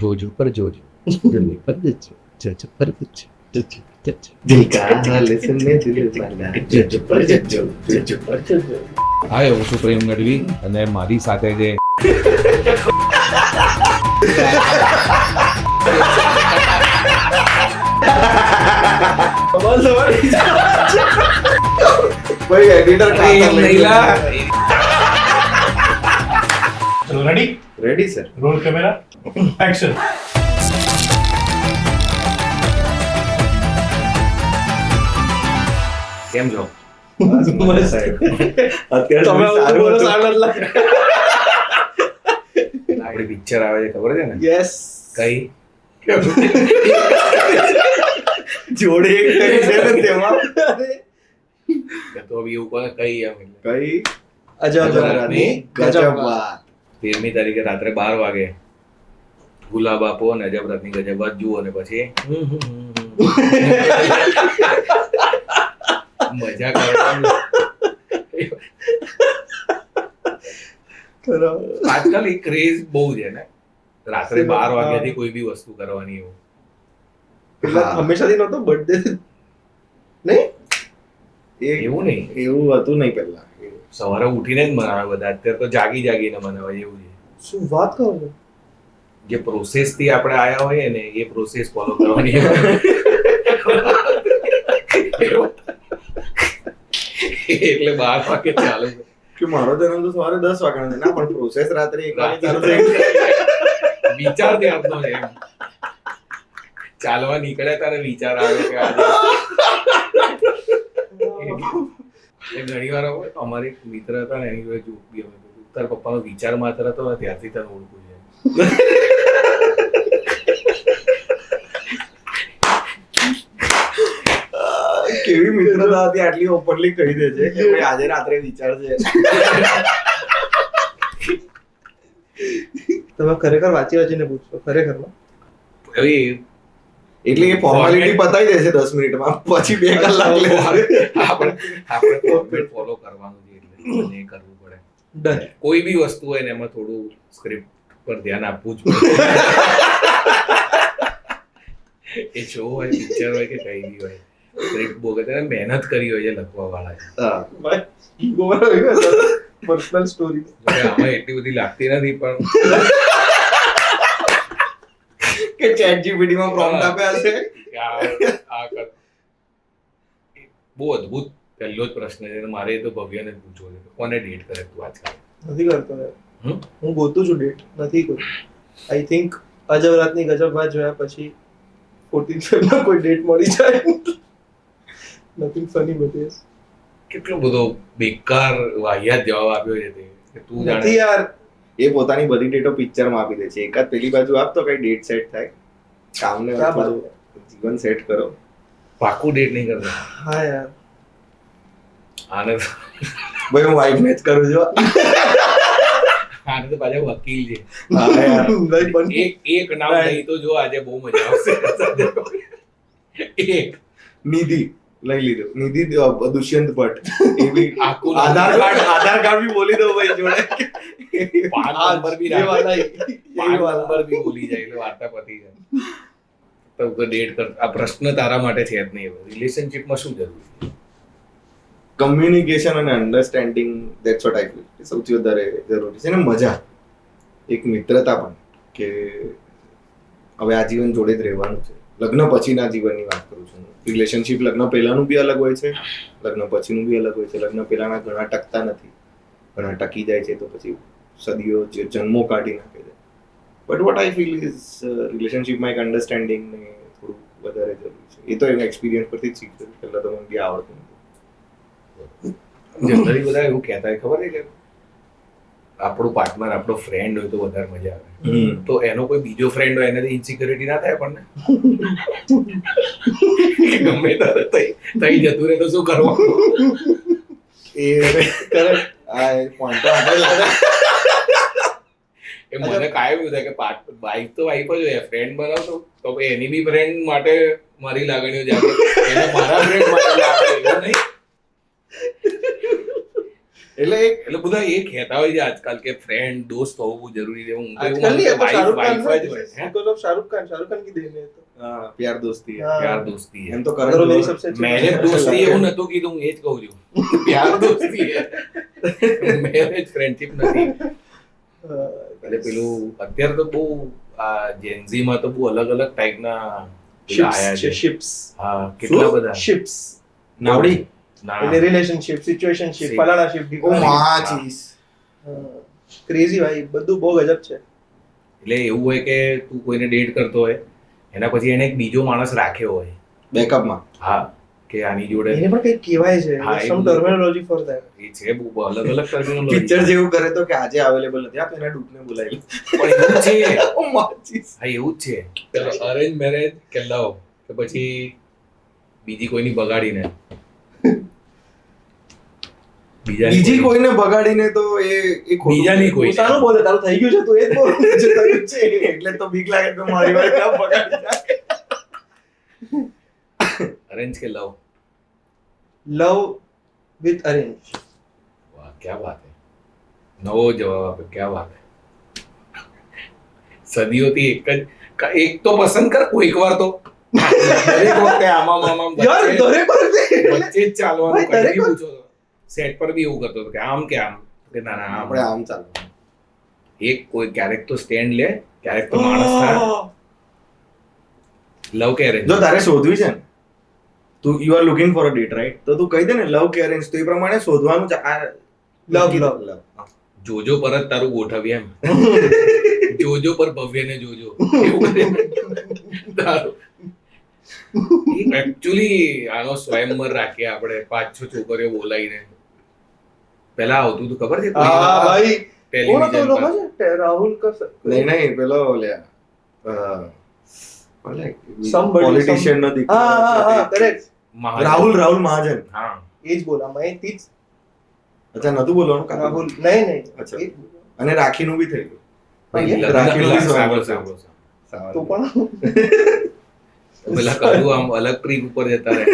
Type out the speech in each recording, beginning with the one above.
જોજો પર જોજો જલ્દી પર જજો જજો પર જજો જજો જજો દિલ કા લેસન ને દિલ વાલા જજો પર જજો જજો પર જજો. હાય હું છું પ્રેમ ગઢવી અને મારી સાથે જે ભાઈ editor So ready? Ready sir. Roll camera. Action. કેમ છો અત્યારે સારું આપણી પિક્ચર આવે છે ખબર છે ને યસ કઈ જોડે એક કરી છે ને તેમાં તો હવે એવું કોને કઈ એમ એટલે કઈ અજબરાની ગજબ વાત. 13મી તારીખે રાત્રે 12 વાગે ગુલાબ આપો અને અજબ રાતની ગજબ વાત જુઓ અને પછી મજા કરવાની. આજકાલ એક ક્રેઝ બહુ છે ને રાત્રે 12 વાગ્યાથી કોઈ બી વસ્તુ કરવાની એવું. પેલા હંમેશાથી નહોતો બર્થડે નહીં એવું નહીં, એવું હતું નહીં પહેલા. સવારે ઉઠીને જ મનાવે બધા. અત્યારે તો જાગીને મનાવે એવું છે. શું વાત કરો છો? જે પ્રોસેસ થી આપણે આયા હોઈએ ને એ પ્રોસેસ ફોલો કરવાની. એટલે 12 વાગે ચાલુ કે મારો જન્મ તો સવારે 10 વાગ્યાનો છે ના, પણ પ્રોસેસ રાત્રે 1 વાગે ચાલુ થઈ. વિચાર ત્યારનો છે એમ. ચાલવા નીકળ્યા તારે વિચાર આવે કે આજે ઘણી વાર અમારે એક મિત્ર હતા ને એની જોડે જોક બી અમે તારા પપ્પાનો વિચાર માત્ર હતો ને ત્યારથી તને ઓળખું છે. કેવી મિત્રતા હતી આટલી ઓપનલી કહી દે છે કે ભાઈ આજે રાત્રે વિચાર છે. તમે ખરેખર વાંચીને પૂછશો ખરેખરમાં હવે એટલે એ ફોર્માલિટી પતાવી દેશે 10 મિનિટમાં, પછી 2 કલાક લે. આપણે ફોર્મેટ ફોલો કરવાનું છે એટલે એ કરવું પડે. ડન. કોઈ બી વસ્તુ હોય ને એમાં થોડું સ્ક્રિપ્ટ પર ધ્યાન આપવું જ પડે. એ શો હોય પિક્ચર હોય કે કઈ બી હોય સ્ક્રિપ્ટ બહુ મહેનત કરી હોય છે લખવા વાળા. પર્સનલ સ્ટોરી આમાં એટલી બધી લાગતી નથી પણ કે ChatGPT માં પ્રોમ્પ્ટ આપ્યા છે. બહુ અદભુત પહેલો જ પ્રશ્ન છે. મારે તો ભવ્યને જ પૂછવો છે કોને ડેટ કરે તું આજકાલ? નથી કરતો હું ગોતું છું ડેટ નથી કરતો. આઈ થિંક અજબ રાતની ગજબ વાત જોયા પછી 14th ફેબ્રુઆરી કોઈ ડેટ મળી જાય. Nothing funny but yes. કેટલો બધો બેકાર વાહિયાત જવાબ આપ્યો છે તે કે તું નથી જાણે. યાર એ પોતાની બધી ડેટો પિક્ચરમાં આપી દે છે. એકાદ પેલી બાજુ આપતો કઈ ડેટ સેટ થાય, કામને ક્યાં થોડું જીવન સેટ કરો. પાકું ડેટ નહીં કરતા હા યાર આને તો ભાઈ હું વાઈફ ને જ કરું છું. આને તો પાછા વકીલ છે. હા યાર. ભાઈ બની એક નામ લઈ તો જો આજે બહુ મજા આવશે. એક નિધિ લઈ લીધું. નિધિ દુષ્યંત ભટ્ટ. એ બી આખું આધાર કાર્ડ બી બોલી દો ભાઈ જોડે. પાન નંબર બી એ વાલા પાન નંબર બી બોલી જાય એટલે વાર્તા પતી જાય. તો ડેટ કર. આ પ્રશ્ન તારા માટે છે જ નહીં. રિલેશનશિપમાં શું જરૂરી છે? કમ્યુનિકેશન અને understanding, that's what I feel સૌથી વધારે જરૂરી છે. ને મજા, એક મિત્રતા પણ કે હવે આ જીવન જોડે જ રહેવાનું છે. લગ્ન પછીના જીવનની વાત કરું છું. રિલેશનશિપ લગ્ન પહેલાનું બી અલગ હોય છે, લગ્ન પછીનું બી અલગ હોય છે. લગ્ન પહેલાના ઘણા ટકતા નથી, ઘણા ટકી જાય છે તો પછી સદીઓ જે જન્મો કાઢી નાખે છે. But what I feel is રિલેશનશિપમાં એક અન્ડરસ્ટેન્ડિંગ ને થોડું વધારે જરૂરી છે. એ તો એના એક્સપિરિયન્સ પરથી જ શીખ્યું. પહેલા તો મને બી આવડતું નથી. જનરલી બધા એવું કહેતા હોય ખબર છે કે આપણું પાર્ટનર આપણો ફ્રેન્ડ હોય તો વધારે મજા આવે. તો એનો કોઈ બીજો ફ્રેન્ડ હોય એનાથી ઇન્સિક્યોરિટી ના થાય આપણને? ગમે ત્યારે તઈ જતું રહે તો શું કરવાનું? એ કરેક્ટ. આ પોઈન્ટ આગળ એ મને કાયમ એવું થાય કે વાઈફ તો વાઈફ જ હોય, ફ્રેન્ડ બનાવતો તો એની બી ફ્રેન્ડ માટે મારી લાગણીઓ જાગે, એને મારા ફ્રેન્ડ માટે લાગે એવું નહીં. એટલે બધા એ કહેતા હોય છે આજકાલ કે ફ્રેન્ડ દોસ્ત હોવું જરૂરી છે. હું તો એવું आजकल नहीं है માનું तो કે शाहरुख खान wife જ હોય. હે? बिकॉज ऑफ शाहरुख खान की देन है तो હા, પ્યાર દોસ્તી हाँ। પ્યાર દોસ્તી એમ है. તો करो मेरी કરણ सबसे अच्छी મેરેજ दोस्त। દોસ્તી એવું નતું કીધું, હું એ જ કહું છું. પ્યાર દોસ્તી है. મેરેજ ફ્રેન્ડશિપ નથી. એટલે પેલું અત્યારે તો બહુ આ જેન્ઝી માં તો બહુ અલગ અલગ ટાઈપના પેલા આયા છે. शिप्स હા, કેટલા બધા शिप्स નાવડી ના એટલે રિલેશનશિપ સિચ્યુએશનશિપ Ship. ફલાણા શિપ ઓ માચીસ ક્રેઝી ભાઈ બધું બહુ ગજબ છે. એટલે એવું હોય કે તું કોઈને ડેટ કરતો હોય, એના પછી એને એક બીજો માણસ રાખ્યો હોય. બેકઅપમાં હા, કે આની જોડે એને પણ કંઈક કહેવાય છે હા, એ સમ બધું. Terminology for that. એ છે બહુ અલગ અલગ terminology. પિક્ચર જેવું કરે તો કે આજે અવેલેબલ નથી આ પેલા ડૂબને બોલાવી પણ એવું જ છે. ઓ માચીસ હા, એવું જ છે. ચલો અરેન્જ મેરેજ કે લવ કે પછી બીજી કોઈની બગાડીને બીજી કોઈને બગાડીને તો એ ખોટું. બીજાની કોઈ. તું સારું બોલે તારું થઈ ગયું છે તું એ જ બોલ જે થયું છે. એટલે તો બીક લાગે કે મારી વાત ના બગાડી જાય. અરેન્જ કે લવ? Love with arrange. વાહ, ક્યા વાત હે. નવો જવાબ આપે, ક્યા વાત હે. સદીઓથી એક તો પસંદ કર કોઈક વાર તો. દરેક વખતે આમામ યાર દરેક વખતે વચ્ચે જ ચાલવાનું. ભાઈ, દરેક કંઈ પૂછો સેટ પર બી એવું કરતો હતો કે આમ કે આમ, કે ના ના આપણે આમ. આમ ચાલો એક કોઈ ક્યારેક તો સ્ટેન્ડ લે, ક્યારેક તો માણસ થાય. લવ કે અરેન્જ? જો તારે શોધવી છે ને તું you are looking for a date right તો તું કહી દે ને લવ કે અરેન્જ તો એ પ્રમાણે શોધવાનું છે. આ Love. જોજો પરત તારું ગોઠવી એમ. જોજો પર ભવ્યને જોજો એવું કરે. તારું એકચ્યુઅલી આનો સ્વયંવર રાખીએ આપણે 5-6 છોકરીઓ બોલાવીને. પહેલા આવતું હતું ખબર છે હા ભાઈ કોણ હતો ટેલિવિઝન લોકો છે રાહુલ કા નહીં પેલો Somebody, પોલિટિશિયન નો હા દીકરો હા કરેક્ટ રાહુલ મહાજન. હા, એ જ બોલા મેં તીજ અચ્છા નતું બોલવાનું કાકા? રાહુલ નહીં અચ્છા. એ જ બોલા. અને રાખીનું બી થઈ ગયું. ભાઈ, હા, રાખીનું બી સાંભળો, સાંભળો. સાંભળો. તો પણ પેલા કરું આમ અલગ ટ્રીક ઉપર જતા રહે.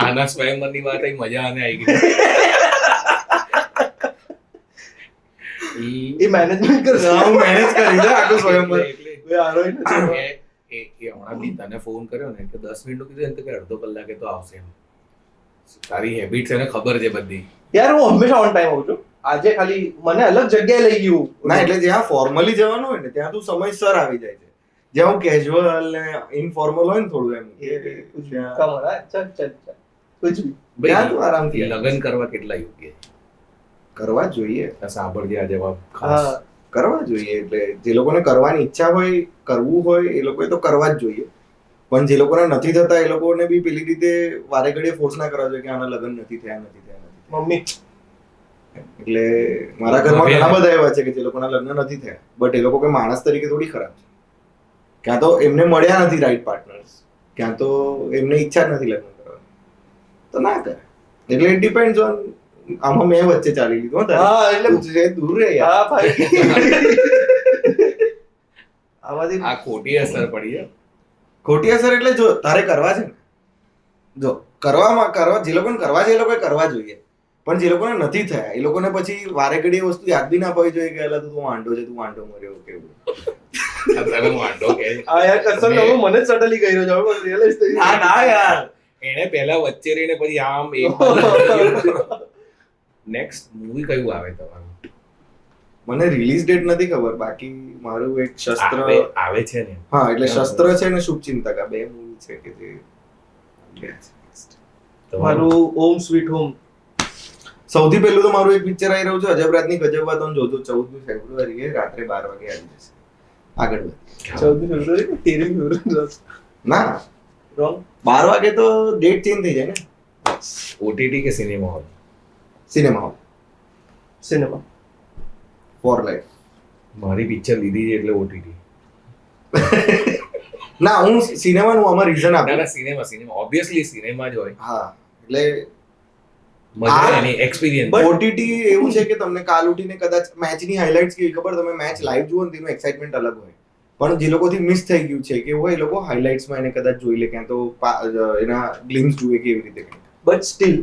આના સ્વયંવરની વાત આવી, મજા આને આવી ગઈ. એ મેનેજમેન્ટ કરશે હા, હું મેનેજ કરી દે આખું સ્વયંવર. એટલે કોઈ આરો ય નથી. એ હમણાં બી તને ફોન કર્યો ને કે 10 મિનિટનું કીધું એને તો કે અડધો કલાકે તો આવશે એમ. તારી હેબિટ્સ એને ખબર છે બધી. યાર હું હંમેશા ઓન ટાઈમ આવું છું. આજે ખાલી મને અલગ જગ્યાએ લઈ ગયું. ના એટલે જ્યાં ફોર્મલી જવાનું હોય ને ત્યાં તું સમયસર આવી જાય છે. જ્યાં હું કેઝ્યુઅલ ને ઇનફોર્મલ હોય ને થોડું એમ કે ત્યાં કમરા ચલ ચલ ચલ કુછ ભી ત્યાં તું આરામથી લગ્ન કરવા કેટલા યોગ્ય છે? કરવા જ જોઈએ. આ સાંભળજે આ જવાબ ખાસ. હા કરવા જોઈએ એટલે જે લોકોને કરવાની ઈચ્છા હોય કરવું હોય એ લોકોએ તો કરવા જ જોઈએ. પણ જે લોકોને નથી થતા એ લોકોને બી પેલી રીતે વારે ઘડીએ ફોર્સ ના કરવા જોઈએ કે આના લગ્ન નથી થયા. મમ્મી એટલે મારા ઘરમાં ઘણા બધા એવા છે કે જે લોકોના લગ્ન નથી થયા બટ એ લોકો કોઈ માણસ તરીકે થોડી ખરાબ છે. ક્યાં તો એમને મળ્યા નથી રાઈટ પાર્ટનર્સ, ક્યાં તો એમને ઈચ્છા જ નથી લગ્ન કરવાની, તો ના કરે. એટલે ઇટ ડિપેન્ડ્સ ઓન. આમાં મેં વચ્ચે ચાલી લીધું હો તારે. હા એટલે તું જે દૂર રહે યાર. હા ભાઈ આમાંથી આ ખોટી અસર પડી છે. ખોટી અસર એટલે જો તારે કરવા છે ને, જો કરવા જે લોકોને કરવા છે એ લોકોએ કરવા જોઈએ. પણ જે લોકોને નથી થયા એ લોકોને પછી વારે ઘડી એ વસ્તુ યાદ બી ના પાડવી જોઈએ કે અલા તું વાંઢો છે, તું વાંઢો મર્યો કેવું. આ તને વાંઢો કહે છે. આ યાર કસમ કહું મને જ સટલી ગયો છે હવે રિયલાઇઝ થઈ ના ના યાર. એને પહેલા વચ્ચે રહીને પછી આમ એક નેક્સ્ટ મૂવી કયું આવે તમારું? મને રિલીઝ ડેટ નથી ખબર, બાકી મારું એક શસ્ત્ર આવે છે ને. હા એટલે શસ્ત્ર છે ને શુભચિંતક આ બે મૂવી છે કે જે મારું ઓમ સ્વીટ હોમ. સૌથી પહેલું તો મારું એક પિક્ચર આવી રહ્યું છે અજબ રાતની ગજબ વાતો જોજો 14મી ફેબ્રુઆરીએ રાત્રે 12 વાગે આવી જશે. આગળ વધ. 14 ફેબ્રુઆરી 13 ફેબ્રુઆરી ના રોંગ 12 વાગે તો ડેટ ચેન્જ થઈ જાય ને. ઓટીટી કે cinema hall? Cinema hall cinema for life. મારી પિક્ચર લીધી છે એટલે ઓટીટી. ના હું સિનેમાનું આમાં રીઝન ના આપું. ના, સિનેમા ઓબ્વિયસલી સિનેમા જ હોય. હા એટલે મજા આ- એની એક્સપિરિયન્સ. ઓટીટી એવું છે કે તમને કાલ ઉઠીને કદાચ મેચની હાઇલાઇટ્સ કેવી ખબર, તમે મેચ લાઈવ જુઓ ને તેનું એક્સાઇટમેન્ટ અલગ હોય, પણ જે લોકોથી મિસ થઈ ગયું છે કે હોય એ લોકો હાઇલાઇટ્સમાં એને કદાચ જોઈ લે ક્યાં તો એના ગ્લિમ્સ જુએ કેવી રીતે. બટ સ્ટીલ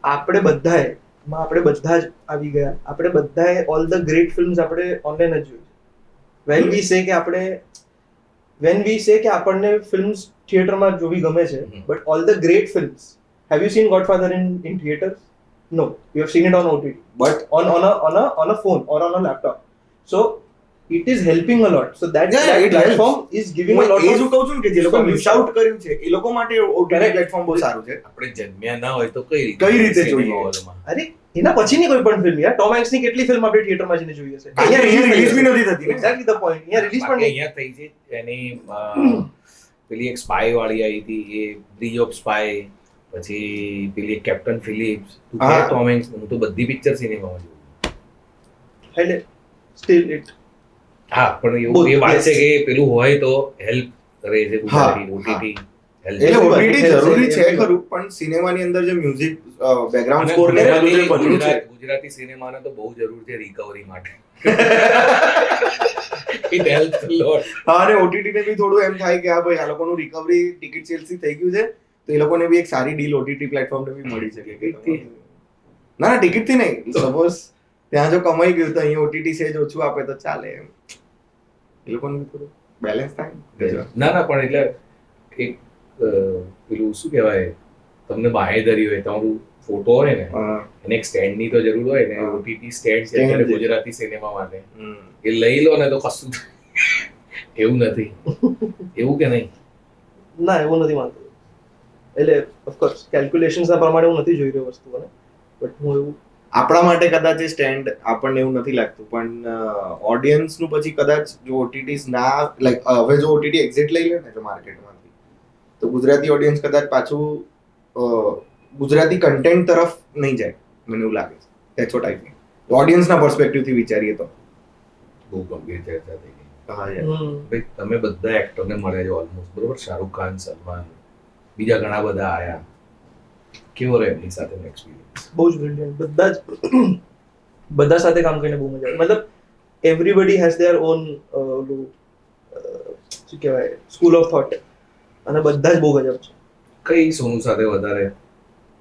આપણે બધાએ માં આપણે બધા જ આવી ગયા. આપણે બધાએ ઓલ ધ ગ્રેટ ફિલ્મ્સ આપણે ઓનલાઈન જ જોઈ. વેન વી સે કે આપણને ફિલ્મ્સ થિયેટરમાં જોવી ગમે છે, but all the great films, have you seen Godfather in theatres? No, you have seen it on OTT, but on a phone or on a laptop. So it is helping a lot. So that Yeah, it platform is giving a lot A of જ કહું છું ને કે જે લોકો miss out કર્યું છે એ લોકો માટે OTT Correct. પ્લેટફોર્મ બહુ સારું છે. આપણે જન્મ્યા ના હોય તો કઈ કઈ રીતે cinema જોઈએ? hallમાં? અરે એના પછીની કોઈ પણ ફિલ્મ યાર, ટોમ હેન્ક્સની કેટલી ફિલ્મ આપણે થિયેટરમાં જઈને જોઈ હશે? અહીંયા રિલીઝ બી નથી થતી ને. Exactly the point. અહીંયા રિલીઝ પણ બાકી નહીં. અહીંયા થઈ છે એની પેલી એક સ્પાય વાળી આવી હતી, એ બ્રિજ ઓફ સ્પાય, પછી પેલી એક કેપ્ટન ફિલિપ્સ. તું હા. કે ટોમ હેન્ક્સ, હું તો બધી પિક્ચર સિનેમામાં જોઉં. એટલે સ્ટીલ ઇટ હા, પણ Both, એવું એ વાત yes. છે કે પેલું હોય તો હેલ્પ કરે છે ગુજરાતી હા, OTT help એટલે કરે. OTT જરૂરી છે everyone. ખરું, પણ સિનેમાની અંદર જે મ્યુઝિક બેકગ્રાઉન્ડ અને સ્કોર ને બધું જે બન્યું છે ગુજરાતી સિનેમાને તો બહુ જરૂર છે રિકવરી માટે. It helps a lot. હા, અને OTT ને બી થોડું એમ થાય કે હા ભાઈ આ લોકોનું રિકવરી ટિકિટ સેલ્સ થી થઈ ગયું છે, તો એ લોકોને બી એક સારી ડીલ OTT પ્લેટફોર્મ ને બી મળી શકે કે ટિકિટથી? ના ટિકિટ થી નહીં, સપોઝ ત્યાં જો કમાઈ ગયું તો અહીં OTT સેજ ઓછું આપે તો ચાલે એમ. એ લોકોને બી થોડું બેલેન્સ થાય. ના પણ એટલે એક પેલું શું કહેવાય, તમને બાંહેધરી હોય, તમારું ફોટો હોય ને, હા. એને એક સ્ટેન્ડ ની તો જરૂર હોય ને. હા. OTT સ્ટેન્ડ છે Stand અત્યારે છે. ગુજરાતી સિનેમા માટે, હમ. એ લઈ લો ને તો કશું એવું નથી. એવું કે નહીં? ના, એવું નથી માનતો. એટલે ઓફકોર્સ કેલ્ક્યુલેશન્સ ના પ્રમાણે હું નથી જોઈ રહ્યો વસ્તુઓને, બટ હું એવું આપણા માટે કદાચ એ સ્ટેન્ડ આપણને એવું નથી લાગતું, પણ ઓડિયન્સ નું પછી કદાચ જો OTTs ના લાઈક હવે જો OTT એક્ઝિટ લઈ લે ને જો માર્કેટમાંથી, તો ગુજરાતી ઓડિયન્સ કદાચ પાછું ગુજરાતી કન્ટેન્ટ તરફ નહીં જાય, મને એવું લાગે છે. That's what I think. ઓડિયન્સના પર્સપેક્ટિવથી વિચારીએ તો. બહુ ગંભીર ચર્ચા થઈ ગઈ. હા યાર. ભાઈ તમે બધા એક્ટરને મળ્યા છો ઓલમોસ્ટ, બરોબર? શાહરુખ ખાન, સલમાન, બીજા ઘણા બધા આયા. કેવો રહ્યો એમની સાથેનો એક્સપિરિયન્સ? બહુ જ બ્રિલિયન્ટ. બધા સાથે કામ કરીને બહુ મજા આવે. મતલબ એવરીબડી હેઝ ધેર ઓન શું કહેવાય સ્કૂલ ઓફ થોટ, અને બધા જ બહુ ગજબ છે. કઈ સોનુ સાથે વધારે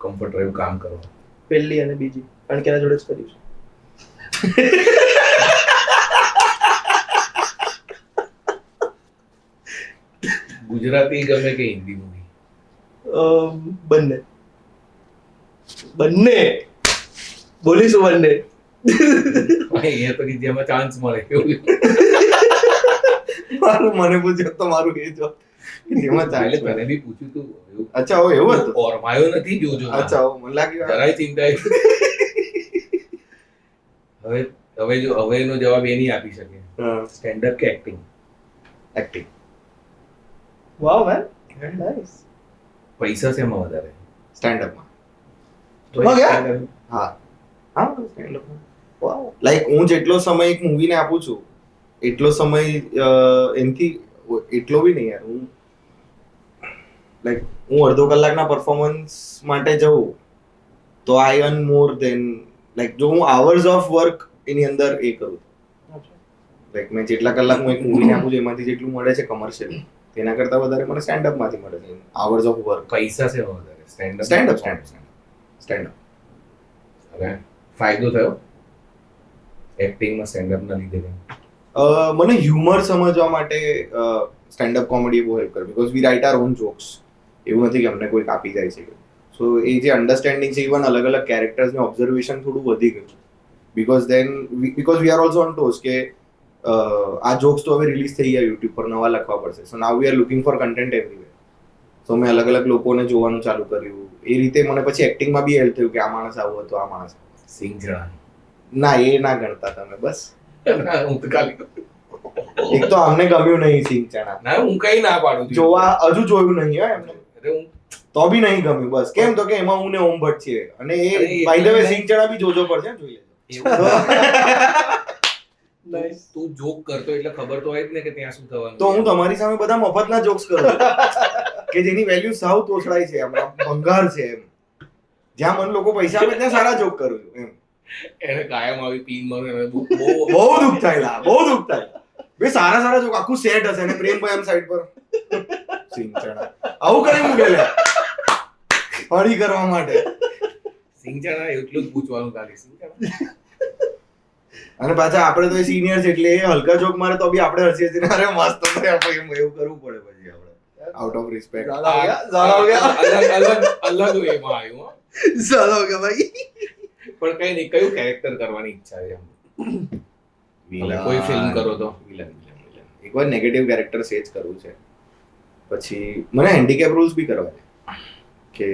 કમ્ફર્ટ રહ્યું કામ કરવા? પહેલી અને બીજી, કારણ કે એના જોડે જ કર્યું છે. ગુજરાતી ગમે કે હિન્દી મૂવી? બંને બોલીશું બંને. અહીંયા તો જેમાં ચાન્સ મળે એવું. મારું મને પૂછ્યું તો મારું એ જો જેમાં ચાલે એટલે તને બી પૂછ્યું તું એવું. અચ્છા હવે એવું હતું. ઓરમાયો નથી જોજો. અચ્છા હવે મને લાગ્યું જરાય ચિંતા હવે એનો જવાબ એ નહીં આપી શકે. સ્ટેન્ડઅપ કે એક્ટિંગ? એક્ટિંગ. વાવ મેન, નાઈસ. પૈસા શેમાં વધારે? સ્ટેન્ડઅપમાં. હો ગયા? હા હા સ્ટેન્ડઅપમાં. વાવ. લાઈક હું જેટલો સમય એક મૂવીને આપું છું એટલો સમય એનાથી એટલો બી નહીં યાર. હું લાઈક હું અડધો કલાકના પરફોર્મન્સ માટે જઉં તો આઈ અર્ન મોર દેન લાઈક જો હું આવર્સ ઓફ વર્ક એની અંદર એ કરું. લાઈક મેં જેટલા કલાક હું એક મૂવીને આપું છું એમાંથી જેટલું મળે છે કમર્શિયલ, તેના કરતાં વધારે મને સ્ટેન્ડઅપમાંથી મળે છે આવર્સ ઓફ વર્ક. પૈસા શેમાં વધારે? સ્ટેન્ડઅપ. હવે ફાયદો થયો એક્ટિંગમાં સ્ટેન્ડઅપના લીધે? મને હ્યુમર સમજવા માટે સ્ટેન્ડઅપ કોમેડી બહુ હેલ્પ કરે, because we write our own jokes. એવું નથી કે અમને કોઈ કાપી જાય છે. સો એ જે અન્ડરસ્ટેન્ડિંગ છે, ઇવન અલગ અલગ કેરેક્ટર્સને ઓબ્ઝર્વેશન થોડું વધી ગયું, because we are also on toss કે આ જોક્સ તો હવે રિલીઝ થઈ ગયા યુટ્યુબ પર, નવા લખવા પડશે. So now we are looking for content everywhere. So મેં અલગ અલગ લોકોને જોવાનું ચાલુ કર્યું. એ રીતે મને પછી એક્ટિંગમાં બી હેલ્પ થયું કે આ માણસ આવું હતો, આ માણસ સિંગ જણા ના એ ના ગણતા તમે બસ. હું તો ખાલી એક તો અમને ગમ્યું નહીં સિંગ ચણા, ના, હું કઈ ના પાડું છું. જોવા હજુ જોયું નહીં હો એમને, અરે હું તો બી નહીં ગમ્યું બસ. કેમ તો કે એમાં હું ને ઓમ ભટ્ટ છીએ, અને એ અરે બાય ધ વે એટલે સિંગ ચણા બી જોજો પડશે, જોઈ લેજો. નાઈસ. તું જોક કરતો એટલે ખબર તો હોય જ ને કે ત્યાં શું થવાનું. તો હું તમારી સામે બધા મફતના જોક્સ કરું છું કે જેની વેલ્યુ સાવ તોછડાય છે, હમણાં ભંગાર છે એમ. જ્યાં મને લોકો પૈસા આપે ત્યાં સારા જોક કરું છું એમ. એને કાયમ આવી પીન મારું એને બહુ બહુ દુઃખ થાય લા, બહુ દુઃખ થાય. બે સારા સારા જોક આખું સેટ હશે ને પ્રેમભાઈ આમ સાઈડ પર સિંગ ચણા આવું કરી મૂકે લે હળી કરવા માટે. સિંગચાણા એટલું જ પૂછવાનું ખાલી સિંગચાણા. અને પાછા આપણે તો સિનિયર છે એટલે એ હલકા જોક મારે તો બી આપણે હસીએ છીએ અરે મસ્ત તો આપણે એવું કરવું પડે પછી આપણે આઉટ ઓફ રિસ્પેક્ટ. ज़्यादा हो गया અલગ વેમાં આવ્યું હો. ज़्यादा हो गया भाई. પણ કઈ નહીં, કયું કેરેક્ટર કરવાની ઈચ્છા છે એમ? કોઈ film કરો તો? વિલન એકવાર નેગેટિવ કેરેક્ટર સેજ કરવું છે. પછી મને હેન્ડીકેપ રોલ્સ બી કરવા છે કે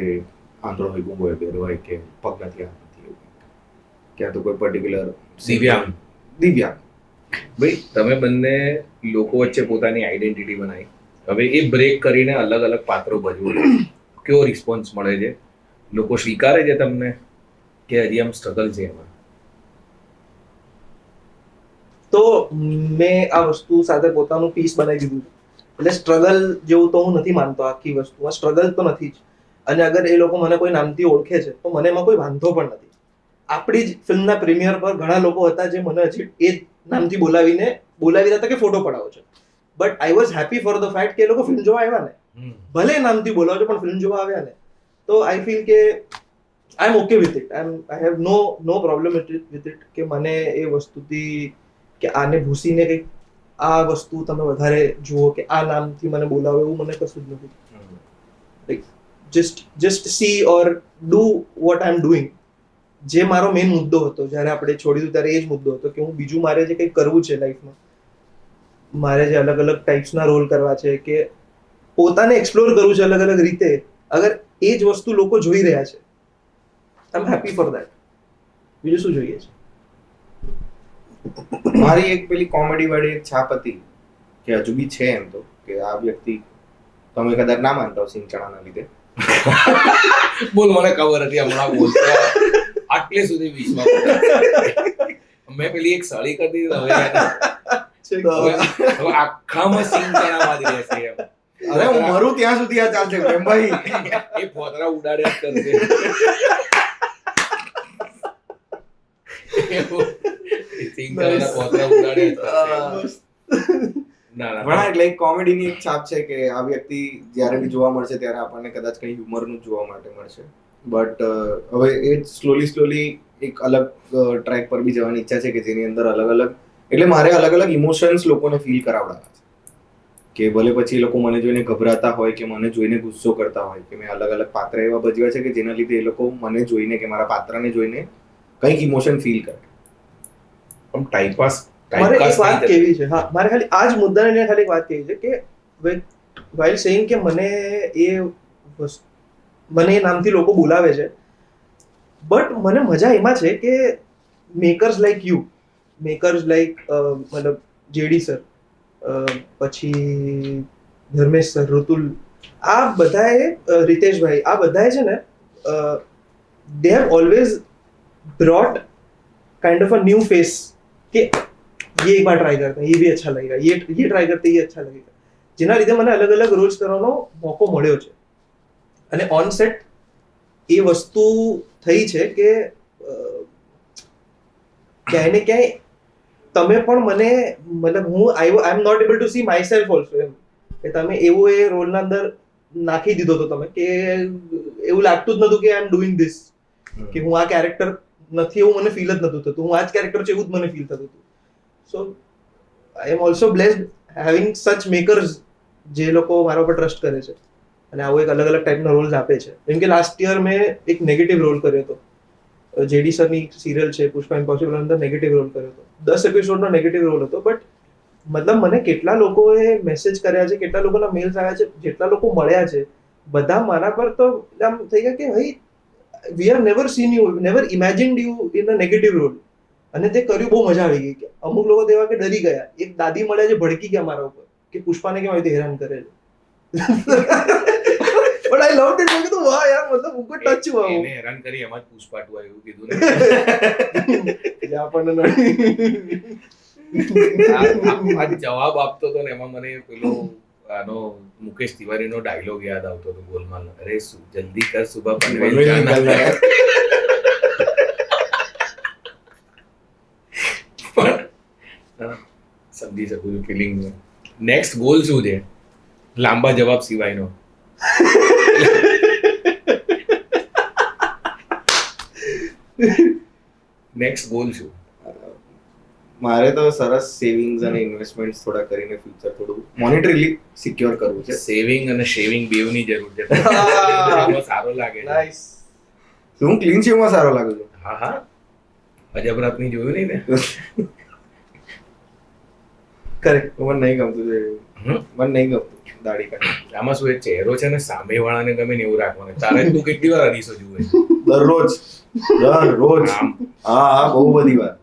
આંધળો હોય, ગૂંગો હોય, બેરો હોય કે પગ નથી, હાથ નથી, એવું ક્યાં તો કોઈ પર્ટિક્યુલર દિવ્યાંગ. ભાઈ તમે બંને લોકો વચ્ચે પોતાની આઈડેન્ટિટી બનાવી, હવે એ બ્રેક કરીને અલગ અલગ પાત્રો ભજવો છો. કેવો રિસ્પોન્સ મળે છે? લોકો સ્વીકારે છે તમને કે હજી આમ સ્ટ્રગલ છે એમાં? તો મેં આ વસ્તુ સાથે પોતાનું પીસ બનાવી દીધું છે. એટલે સ્ટ્રગલ જેવું તો હું નથી માનતો આખી વસ્તુમાં. સ્ટ્રગલ તો નથી જ. અને અગર એ લોકો મને કોઈ નામથી ઓળખે છે તો મને એમાં કોઈ વાંધો પણ નથી. આપણી જ ફિલ્મના પ્રીમિયર પર ઘણા લોકો હતા જે મને હજી એ જ નામથી બોલાવી રહ્યા હતા કે ફોટો પડાવો છે. But I was happy for the fact કે એ લોકો ફિલ્મ જોવા આવ્યા ને, ભલે નામથી બોલાવો છો પણ ફિલ્મ જોવા આવ્યા ને, તો આઈ ફીલ કે I am okay with it. I have no problem with it કે મને એ વસ્તુથી કે આને ભૂસીને કંઈક આ વસ્તુ તમે વધારે જુઓ કે આ નામથી મને બોલાવો એવું મને કશું જ નથી. Just C or do what I am doing. જે મારો મેઇન મુદ્દો હતો જ્યારે આપણે છોડી દીધું ત્યારે એ જ મુદ્દો હતો કે હું બીજું મારે જે કંઈક કરવું છે લાઈફમાં, મારે જે અલગ અલગ ટાઈપ્સના રોલ કરવા છે કે પોતાને એક્સપ્લોર કરવું છે અલગ અલગ રીતે, અગર એ જ વસ્તુ લોકો જોઈ રહ્યા છે આઈ એમ હેપી ફોર દેટ. બીજું શું જોઈએ છે? મારી એક પેલી કોમેડી વાળી એક છાપ હતી કે હજુ બી છે એમ તો, કે આ વ્યક્તિ તમે કદાચ ના માનતા હો સિંગચાણાના લીધે. બોલ, મને ખબર હતી હમણાં બોલતો આટલે સુધી વિશ્વાસ. મેં પેલી એક સાડી કરી દીધી, હવે આખામાં સિંગચાણામાં જ રહેશે એમ. અરે હું મરું ત્યાં સુધી આ ચાલશે ભાઈ. એ પોતરા ઉડાડ્યા જ કરશે. સિંગચાણાના પોતરા ઉડાડ્યા જ કરશે. ના ઘણા એટલે એક કોમેડીની એક છાપ છે કે આ વ્યક્તિ જ્યારે બી જોવા મળશે ત્યારે આપણને કદાચ કંઈ હ્યુમરનું જોવા માટે મળશે. બટ હવે એ સ્લોલી એક અલગ ટ્રેક પર બી જવાની ઈચ્છા છે કે જેની અંદર અલગ અલગ, એટલે મારે અલગ અલગ ઇમોશન્સ લોકોને ફીલ કરાવડાવવા છે કે ભલે પછી એ લોકો મને જોઈને ગભરાતા હોય કે મને જોઈને ગુસ્સો કરતા હોય કે મેં અલગ અલગ પાત્ર એવા ભજવ્યા છે કે જેના લીધે એ લોકો મને જોઈને કે મારા પાત્રને જોઈને કંઈક ઇમોશન ફીલ કરે. આમ ટાઈમપાસ મારે એક વાત કેવી છે, હા મારે ખાલી આ જ મુદ્દાને લઈને ખાલી એક વાત કેવી છે કે વાઇલ સેઇંગ કે મને એ નામથી લોકો બોલાવે છે, બટ મને મજા એમાં છે કે makers like you, makers like મતલબ જેડી સર, પછી ધર્મેશ સર, ઋતુલ, આ બધાએ रितेशભાઈ, આ બધાએ છે ને they have always brought kind of a new face कि ये एक बार ट्राई करते हैं, ये भी अच्छा लगेगा, ये ट्राई करते हैं, ये अच्छा लगेगा. જેના લીધે મને અલગ અલગ રોલ્સ કરવાનો મોકો મળ્યો છે. અને ઓન સેટ એ વસ્તુ થઈ છે કે ક્યાંય ને ક્યાંય તમે પણ મને મતલબ હું I am not able to see myself also, એમ કે તમે એવો એ રોલના અંદર નાખી દીધો હતો તમે કે એવું લાગતું જ નતું કે આઈ એમ ડુઈંગ ધીસ, કે હું આ કેરેક્ટર નથી એવું મને ફીલ જ નતું થતું, હું આ જ કેરેક્ટર છે એવું જ મને ફીલ થતું હતું. So I am also blessed having such makers જે લોકો મારા પર ટ્રસ્ટ કરે છે અને આવો એક અલગ અલગ ટાઈપના રોલ્સ આપે છે. જેમ કે લાસ્ટ યર મેં એક નેગેટિવ રોલ કર્યો હતો, જેડી સરની સિરિયલ છે પુષ્પા ઇમ્પોસિબલ, અંદર નેગેટિવ રોલ કર્યો હતો. 10 એપિસોડનો નેગેટિવ રોલ હતો, બટ મતલબ મને કેટલા લોકોએ મેસેજ કર્યા છે, કેટલા લોકોના મેલ્સ આવ્યા છે, જેટલા લોકો મળ્યા છે, બધા મારા પર તો આમ થઈ ગયા કે ભાઈ we have never seen you, never imagined you in a negative role. અને તે કર્યું, બહુ મજા આવી ગઈ. કે અમુક લોકો તેવા કે ડરી ગયા, એક દાદી મળ્યા છે ભડકી ગયા મારા ઉપર કે પુષ્પાને કેમ આવી રીતે હેરાન કરે છે. But I loved it. મેં કીધું વાહ યાર, મતલબ હું કોઈ ટચ હુઆ હું. એને હેરાન કરી એમાં જ પુષ્પા 2 આવ્યું કીધું ને. જે આપણને આ જવાબ આપતો હતો ને એમાં મને પેલો આનો મુકેશ તિવારીનો ડાયલોગ યાદ આવતો હતો ગોલમાલ, અરે જલ્દી કર સુબહ પનવેલ જાના હૈ. પણ સમજી શકું છું ફિલિંગ. નેક્સ્ટ ગોલ શું છે? લાંબા જવાબ સિવાયનો. નેક્સ્ટ ગોલ શું? મારે તો સરસ સેવિંગ્સ અને ઇન્વેસ્ટમેન્ટ થોડા કરીને ફ્યુચર થોડું મોનેટરીલી સિક્યોર કરવું છે. સેવિંગ અને શેવિંગ બેવની જરૂર છે. એમાં સારો લાગે છે. નાઇસ. હું ક્લીન શેવમાં સારો લાગુ છું. હા હા, અજબરાતની જોયું નહીં ને? કરેક્ટ. મને નહીં ગમતું છે. હમ? મને નહીં ગમતું દાઢી કાઢી. આમાં શું એ ચહેરો છે ને સામેવાળાને ગમે ને એવું રાખવાનું. તારે તું કેટલી વાર અરીસો જુએ? દરરોજ આમ. હા બહુ બધી વાર.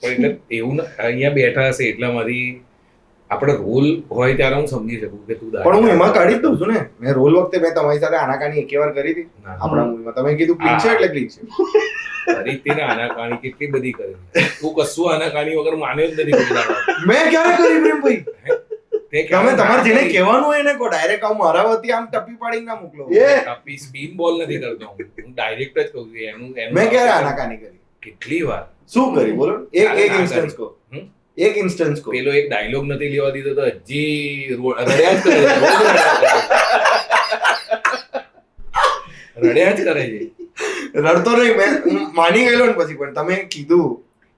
પણ એટલે એવું અહીંયા બેઠા હશે એટલામાંથી આપણે રોલ હોય ત્યારે હું સમજી શકું કે તું પણ હું એમાં કાઢી જ દઉં છું ને. મેં રોલ વખતે મેં તમારી સાથે આનાકાની એકે વાર કરી હતી ના. આપણા મૂવીમાં. તમે કીધું ક્લીન છે એટલે ક્લીન છે. ફરીથી ને આનાકાની કેટલી બધી કરી. તું કશું આનાકાની વગર માન્યો જ નથી કોઈ દાડો. મેં ક્યારે કરી પ્રેમભાઈ? તે તમે તમારે જેને કહેવાનું હોય એને કહો. ડાયરેક્ટ આવું મારા વતી આમ ટપી પાડીને ના મોકલો. કાપી સ્પિન બોલ નથી કરતો હું ડાયરેક્ટ જ કહું છું એનું મેં ક્યારે આનાકાની કરી? કેટલી વાર. શું કરી બોલો? એક ના ઇન્સ્ટન્સ કરી. કહો. હમ? એક ઇન્સ્ટન્સ કહો. પેલો એક ડાયલોગ નથી લેવા દીધો તો હજી રડ્યા જ કરે છે. રોજ રડ્યા જ કરે છે. રડતો નહીં. મેં હું માની ગયેલો ને પછી પણ તમે કીધું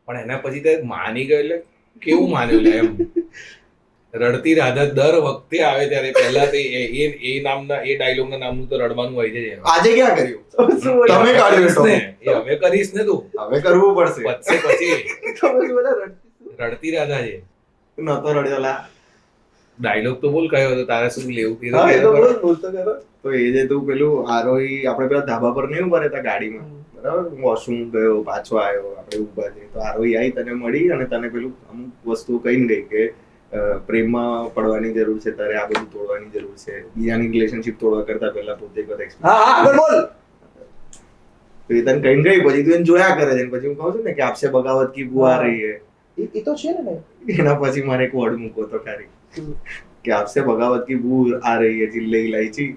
પણ એના પછી તે માની ગયો એટલે કેવું માન્યું લે એમ. રડતી રાધા દર વખતે આવે ત્યારે પહેલા તે એ નામના એ ડાયલોગના નામનું તો રડવાનું હોય છે એમ. આજે ક્યાં કર્યું? શું બોલ્યા? તમે કાઢ્યું કરીશ તો. ને, એ હવે કરીશ ને તું. હવે કરવું પડશે. પછી તમે શું બોલ્યા? રડતી. રડતી રાધા છે. નતો રડ્યો લા. ડાયલોગ તો બોલ કયો હતો તારે શું લેવું કીધું હા, એ તો કયો? બોલ, બોલતો કરો. તો એ જે તું પેલું આરોહી આપણે પેલા ધાબા પર નહીં ઉભા રહેતા ગાડીમાં બરાબર? વોશરૂમ ગયો પાછો આવ્યો આપણે ઉભા છે તો આરોહી આવી તને મળી અને તને પેલું અમુક વસ્તુ કહીને ગઈ કે પ્રેમમાં પડવાની જરૂર છે તારે, આ બધું તોડવાની જરૂર છે, બીજાની રિલેશનશિપ તોડવા કરતા પહેલા પોતે એક વખત હા હા, આગળ બોલ. તો એ તને કહીને ગઈ પછી તું એને જોયા કરે છે અને પછી હું કહું છું ને કે આપસે બગાવત કી બુ આ રહી હે. એ તો છે ને ભાઈ. એના પછી મારે એક વર્ડ મૂકો તો ખાલી કે આપસે બગાવત કી બુ આ રહી હે ચિલ્લે ઇલાયચી.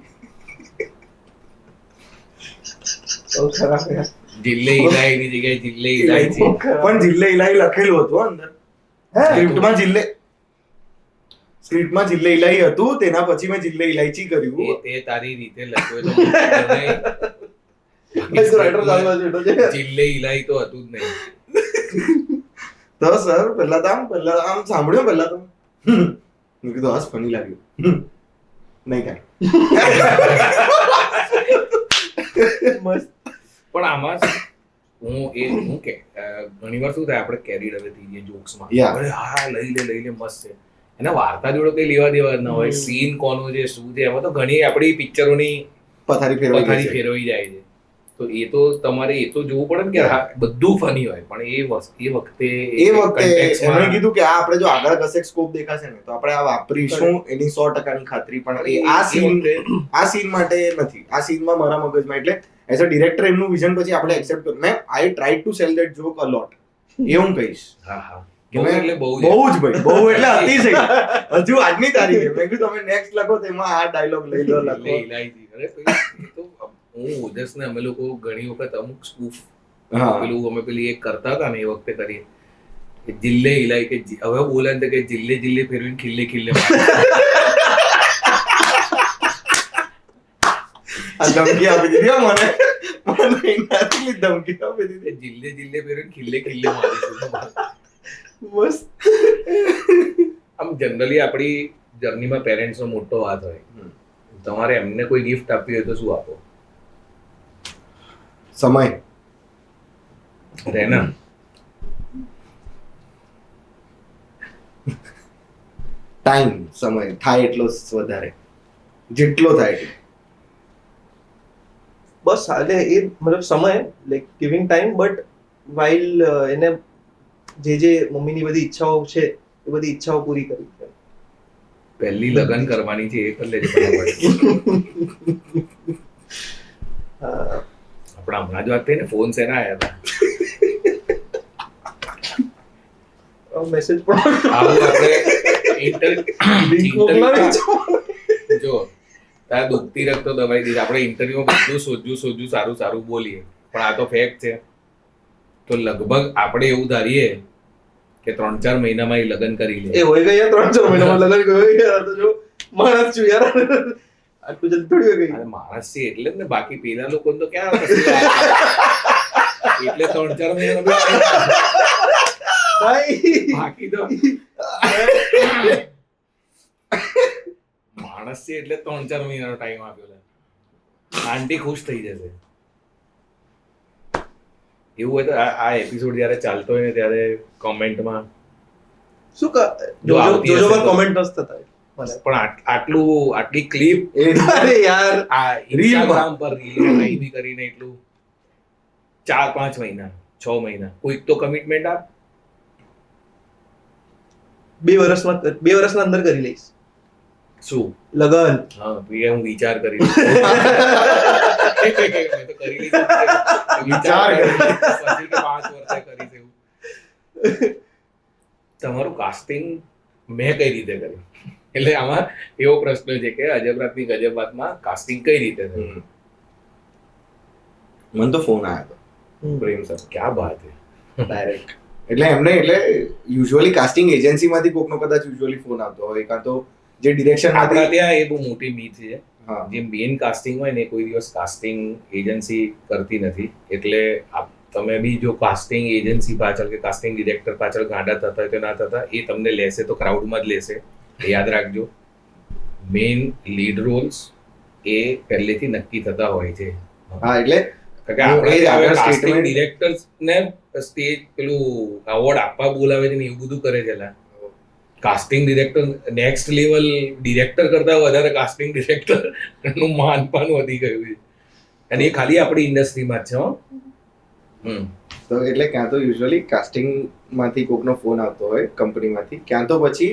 બહુ ખરાબ યાર. જિલ્લે ઇલાયની જગ્યાએ જિલ્લે ઇલાયચી. બહુ ખરાબ. પણ જિલ્લે ઇલાઈ લખેલું હતું અંદર હે? સ્ક્રિપ્ટમાં જિલ્લે ઇલાઈ હતું તેના પછી મેં જિલ્લે ઇલાયચી કર્યું. તે તારી રીતે લખ્યો તો મને નહીં. ભાઈ તો writer ચાલવા જેટલો છે. જિલ્લે ઇલાઈ તો હતું જ નહીં. તો સર પહેલા આમ સાંભળ્યું પહેલા તો મેં કીધું હસ ફની લાગ્યું. નહીં કાંઈ. મસ્ત. પણ આમાં હું કે ઘણી વાર શું થાય આપણે કેરીડ હવે થઈ જઈએ જોક્સમાં. Yeah. અરે હા લઈ લે મસ્ત છે. એના વાર્તા જોડે કઈ લેવા દેવા જ ના હોય. સીન કોનો છે શું છે એમાં તો ઘણી આપણી પિક્ચરોની પથારી ફેરવાઈ ગઈ પથારી છે. ફેરવાઈ જાય છે. તો એ તો તમારે એ તો જોવું પડે ને કે હા બધું ફની હોય પણ એ વખતે એ વખતે contextમાં એમણે કીધું કે આ આપણે જો આગળ કશેક સ્કોપ દેખાશે ને તો આપણે આ વાપરીશું એની 100% ખાતરી. પણ એ આ સીન માટે નથી. આ સીનમાં મારા મગજમાં એટલે એઝ અ ડિરેક્ટર એમનું વિઝન પછી આપણે એક્સેપ્ટ કર્યું. મેં I tried to sell that joke a lot. એ હું કહીશ. હા હા કે બહુ મેં એટલે બહુ બહુ જ ભાઈ બહુ એટલે અતિશય. હજુ આજની તારીખે મેં કીધું તમે નેક્સ્ટ લખો તેમાં આ ડાયલોગ લઈ લો લખો. ઇલાયચી. અરે પેલી એ તો હું ઓજસને અમે લોકો ઘણી વખત અમુક સ્કૂફ હા પેલું અમે પેલી એક કરતા હતા ને એ વખતે કરીએ કે જિલ્લે ઇલાઈ કે હવે બોલે ને કે જિલ્લે જિલ્લે ફેરવીને ખિલ્લે ખિલ્લે મારે. આ ધમકી આપી દીધી હો મને નથી ધમકી આપી દીધી. જિલ્લે જિલ્લે ફેરવીને ખિલ્લે ખિલ્લે મારીશું. મસ્ત. આમ જનરલી આપણી જર્નીમાં પેરેન્ટ્સનો મોટો વાત હોય. તમારે એમને કોઈ ગિફ્ટ આપવી હોય તો શું આપો? સમય. રેના ટાઈમ. સમય થાય એટલો વધારે જેટલો થાય એટલો. બસ એટલે એ મતલબ સમય like giving time but while એને જે મમ્મીની બધી ઈચ્છાઓ છે એ બધી ઈચ્છાઓ પૂરી કરી છે. પહેલી લગ્ન કરવાની છે એ કરી લેજે બરાબર. આપણા હમણાં જ વાત થઈ ને ફોન શેના આવ્યા હતા? મેસેજ પણ આવું આપણે લિંક મોકલાવી જો તારે દુખતી રખતો દબાઈ દીધી. આપણે ઇન્ટરવ્યુમાં બધું સોજ્યું સારું બોલીએ પણ આ તો ફેક્ટ છે. તો લગભગ આપણે એવું ધારીએ કે 3-4 મહિનામાં એ લગ્ન કરી લે. એ હોય ગયા 3-4 મહિનામાં લગન ગયો યાર. તો જો માણસ છું યાર. આટલું જલ્દી થોડી હોય ગઈ. અને માણસ છે એટલે જ ને બાકી પેલા લોકો તો ક્યાં કશું એટલે 3-4 મહિનાનો બી time ભાઈ બાકી તો માણસ છે એટલે 3-4 મહિનાનો ટાઈમ આપ્યો લે. આંટી ખુશ થઈ જશે. એવું હોય તો આ એપિસોડ જ્યારે ચાલતો હોય ને ત્યારે કોમેન્ટમાં શું જો આવતી હશે જોજોમાં તો. કોમેન્ટ નસ થતા મને. પણ આટલી ક્લિપ અરે યાર આ ઇન્સ્ટાગ્રામ પર રીલ બી કરીને એટલું 4-5 મહિના 6 મહિના કોઈક તો કમિટમેન્ટ આપ. 2 વર્ષના અંદર કરી લઈશ શું લગન. હા હું વિચાર કરી લઈશ. મેં તો કરી લીધું. વિચાર કરી પછી કે 5 વર્ષે કરીશ એવું. તમારું કાસ્ટિંગ મેં કઈ રીતે કર્યું? એટલે આમાં એવો પ્રશ્ન છે કે અજબ રાતની ગજબ વાતમાં કાસ્ટિંગ કઈ રીતે થયું? મને તો ફોન આવ્યો હતો પ્રેમ સર ક્યાં બાત છે. ડાયરેક્ટ. એટલે યુઝ્યુઅલી કાસ્ટિંગ એજન્સીમાંથી કોકનો કદાચ યુઝ્યુઅલી ફોન આવતો હોય કાં તો જે ડિરેક્શન આપણા ત્યાં એ બહુ મોટી મીથ છે. હા જે મેઇન કાસ્ટિંગ હોય ને કોઈ દિવસ કાસ્ટિંગ એજન્સી કરતી નથી. એટલે તમે બી જો કાસ્ટિંગ એજન્સી પાછળ કે કાસ્ટિંગ ડિરેક્ટર પાછળ ગાંડા થતા હોય તો ના થતા, એ તમને લેશે તો ક્રાઉડમાં જ લેશે. એ યાદ રાખજો. મેઇન લીડ રોલ્સ એ પહેલેથી નક્કી થતા હોય છે. હા એટલે કારણ કે આપણે આગળ કાસ્ટિંગ statement- ડિરેક્ટર્સ ને સ્ટેજ પેલું એવોર્ડ આપવા બોલાવે છે ને એવું બધું કરે છે. Casting director next level director કરતા વધારે કાસ્ટિંગ ડિરેક્ટર નું માનપાન વધી ગયું છે. અને એ ખાલી આપણી ઇન્ડસ્ટ્રીમાં જ છે. તો એટલે ક્યાં તો યુઝ્યુઅલી કાસ્ટિંગમાંથી કોકનો ફોન આવતો હોય કંપનીમાંથી, ક્યાં તો પછી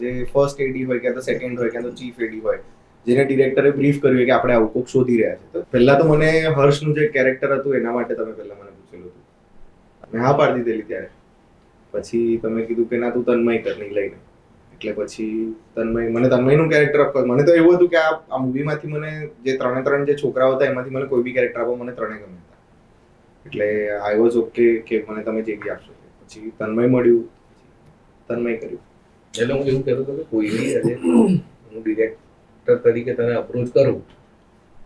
જે ફર્સ્ટ એડી હોય ક્યાં તો સેકન્ડ હોય ક્યાં તો ચીફ એડી હોય જેને ડિરેક્ટરે બ્રીફ કર્યું હોય કે આપણે આવું કોક શોધી રહ્યા છે. તો પહેલા તો મને હર્ષનું જે કેરેક્ટર હતું એના માટે તમે પહેલા મને પૂછેલું હતું. મેં હા પાડી દીધેલી ત્યારે. પછી તમે કીધું કે ના તું તન્મય કર નહીં લઈને. એટલે પછી મને તન્મયનું કેરેક્ટર આપવા, મને તો એવું હતું કે આ મૂવીમાંથી મને જે 3 જે છોકરાઓ હતા એમાંથી મને કોઈ બી કેરેક્ટર આપો, મને 3 ગમે હતા. એટલે આઈ વોઝ ઓકે કે મને તમે જે બી આપશો. પછી તન્મય મળ્યું, તન્મય કર્યું. એટલે હું એવું કહેતો હતો કે કોઈ બી આજે હું ડિરેક્ટર તરીકે તને અપ્રોચ કરું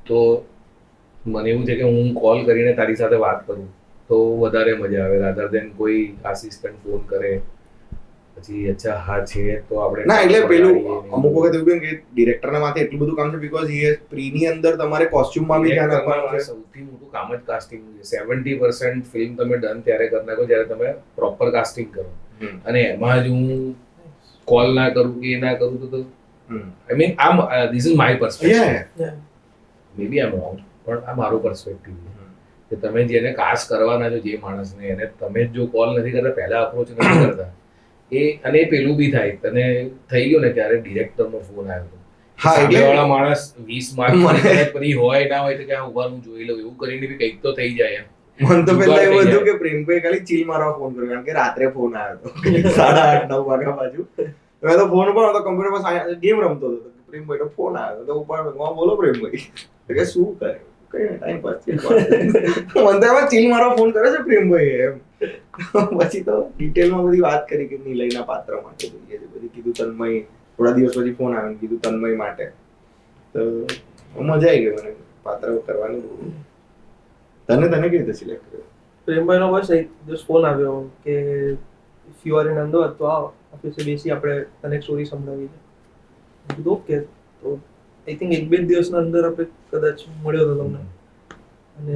તો મને એવું છે કે હું કોલ કરીને તારી સાથે વાત કરું તો વધારે મજા આવે, રાધર દેન કોઈ આસિસ્ટન્ટ ફોન કરે પછી અચ્છા હા છે તો આપણે ના એટલે પેલું અમુક વખત એવું કેમ કે ડિરેક્ટરના માથે એટલું બધું કામ છે બીકોઝ એ પ્રીની અંદર તમારે કોસ્ટ્યુમમાં બી ધ્યાન આપવાનું છે. સૌથી મોટું કામ જ કાસ્ટિંગ છે. 70% ફિલ્મ તમે ડન ત્યારે કરી નાખો જ્યારે તમે પ્રોપર કાસ્ટિંગ કરો. અને એમાં જ હું કોલ ના કરું કે એ ના કરું તો I mean this is my perspective. May be I am wrong, પણ આ મારો પર્સપેક્ટિવ છે કે તમે જેને કાસ્ટ કરવાના છો જે માણસને એને તમે જો કોલ નથી કરતા, પહેલા અપ્રોચ નથી કરતા અને પેલું બી થાય તને થઈ ગયો ને ત્યારે ડિરેક્ટરનો ફોન આવ્યો. હા એટલે સામેવાળા માણસ 20 માર્ક પછી હોય ના હોય તો કે ઉભા હું જોઈ લઉં એવું કરીને બી કંઈક તો થઈ જાય એમ. મને તો પહેલા એવું થઈ હતું જાય. કે પ્રેમભાઈ ખાલી ચીલ મારવા ફોન કર્યો કારણ કે રાત્રે ફોન આવ્યો હતો 8:30-9 વાગ્યા બાજુ. મેં તો ફોન ઉપર હતો કમ્પ્યુટર પર ગેમ રમતો હતો. પ્રેમભાઈ તો ફોન આવ્યો તો ઉપર બોલો પ્રેમભાઈ કે શું કરે કઈ ટાઈમ પાસ ચીલ માર. મને તો એમાં ચીલ મારવા ફોન કરે છે પ્રેમભાઈ એમ. પછી તો ડિટેલમાં બધી વાત કરી કે નીલયના પાત્ર માટે જોઈએ છે બધી કીધું તન્મય. થોડા દિવસ પછી ફોન આવ્યો ને કીધું તન્મય માટે. તો મજા આવી ગઈ મને પાત્ર કરવાની. તને કેવી રીતે સિલેક્ટ કર્યો? પ્રેમભાઈનો બસ એક દિવસ ફોન આવ્યો કે if you are in Ahmedabad તો આવ ઓફિસે બેસી આપણે તને એક સ્ટોરી સંભળાવી છે. મેં કીધું ઓકે. તો આઈ થિંક 1-2 દિવસના અંદર આપણે કદાચ મળ્યો હતો તમને. અને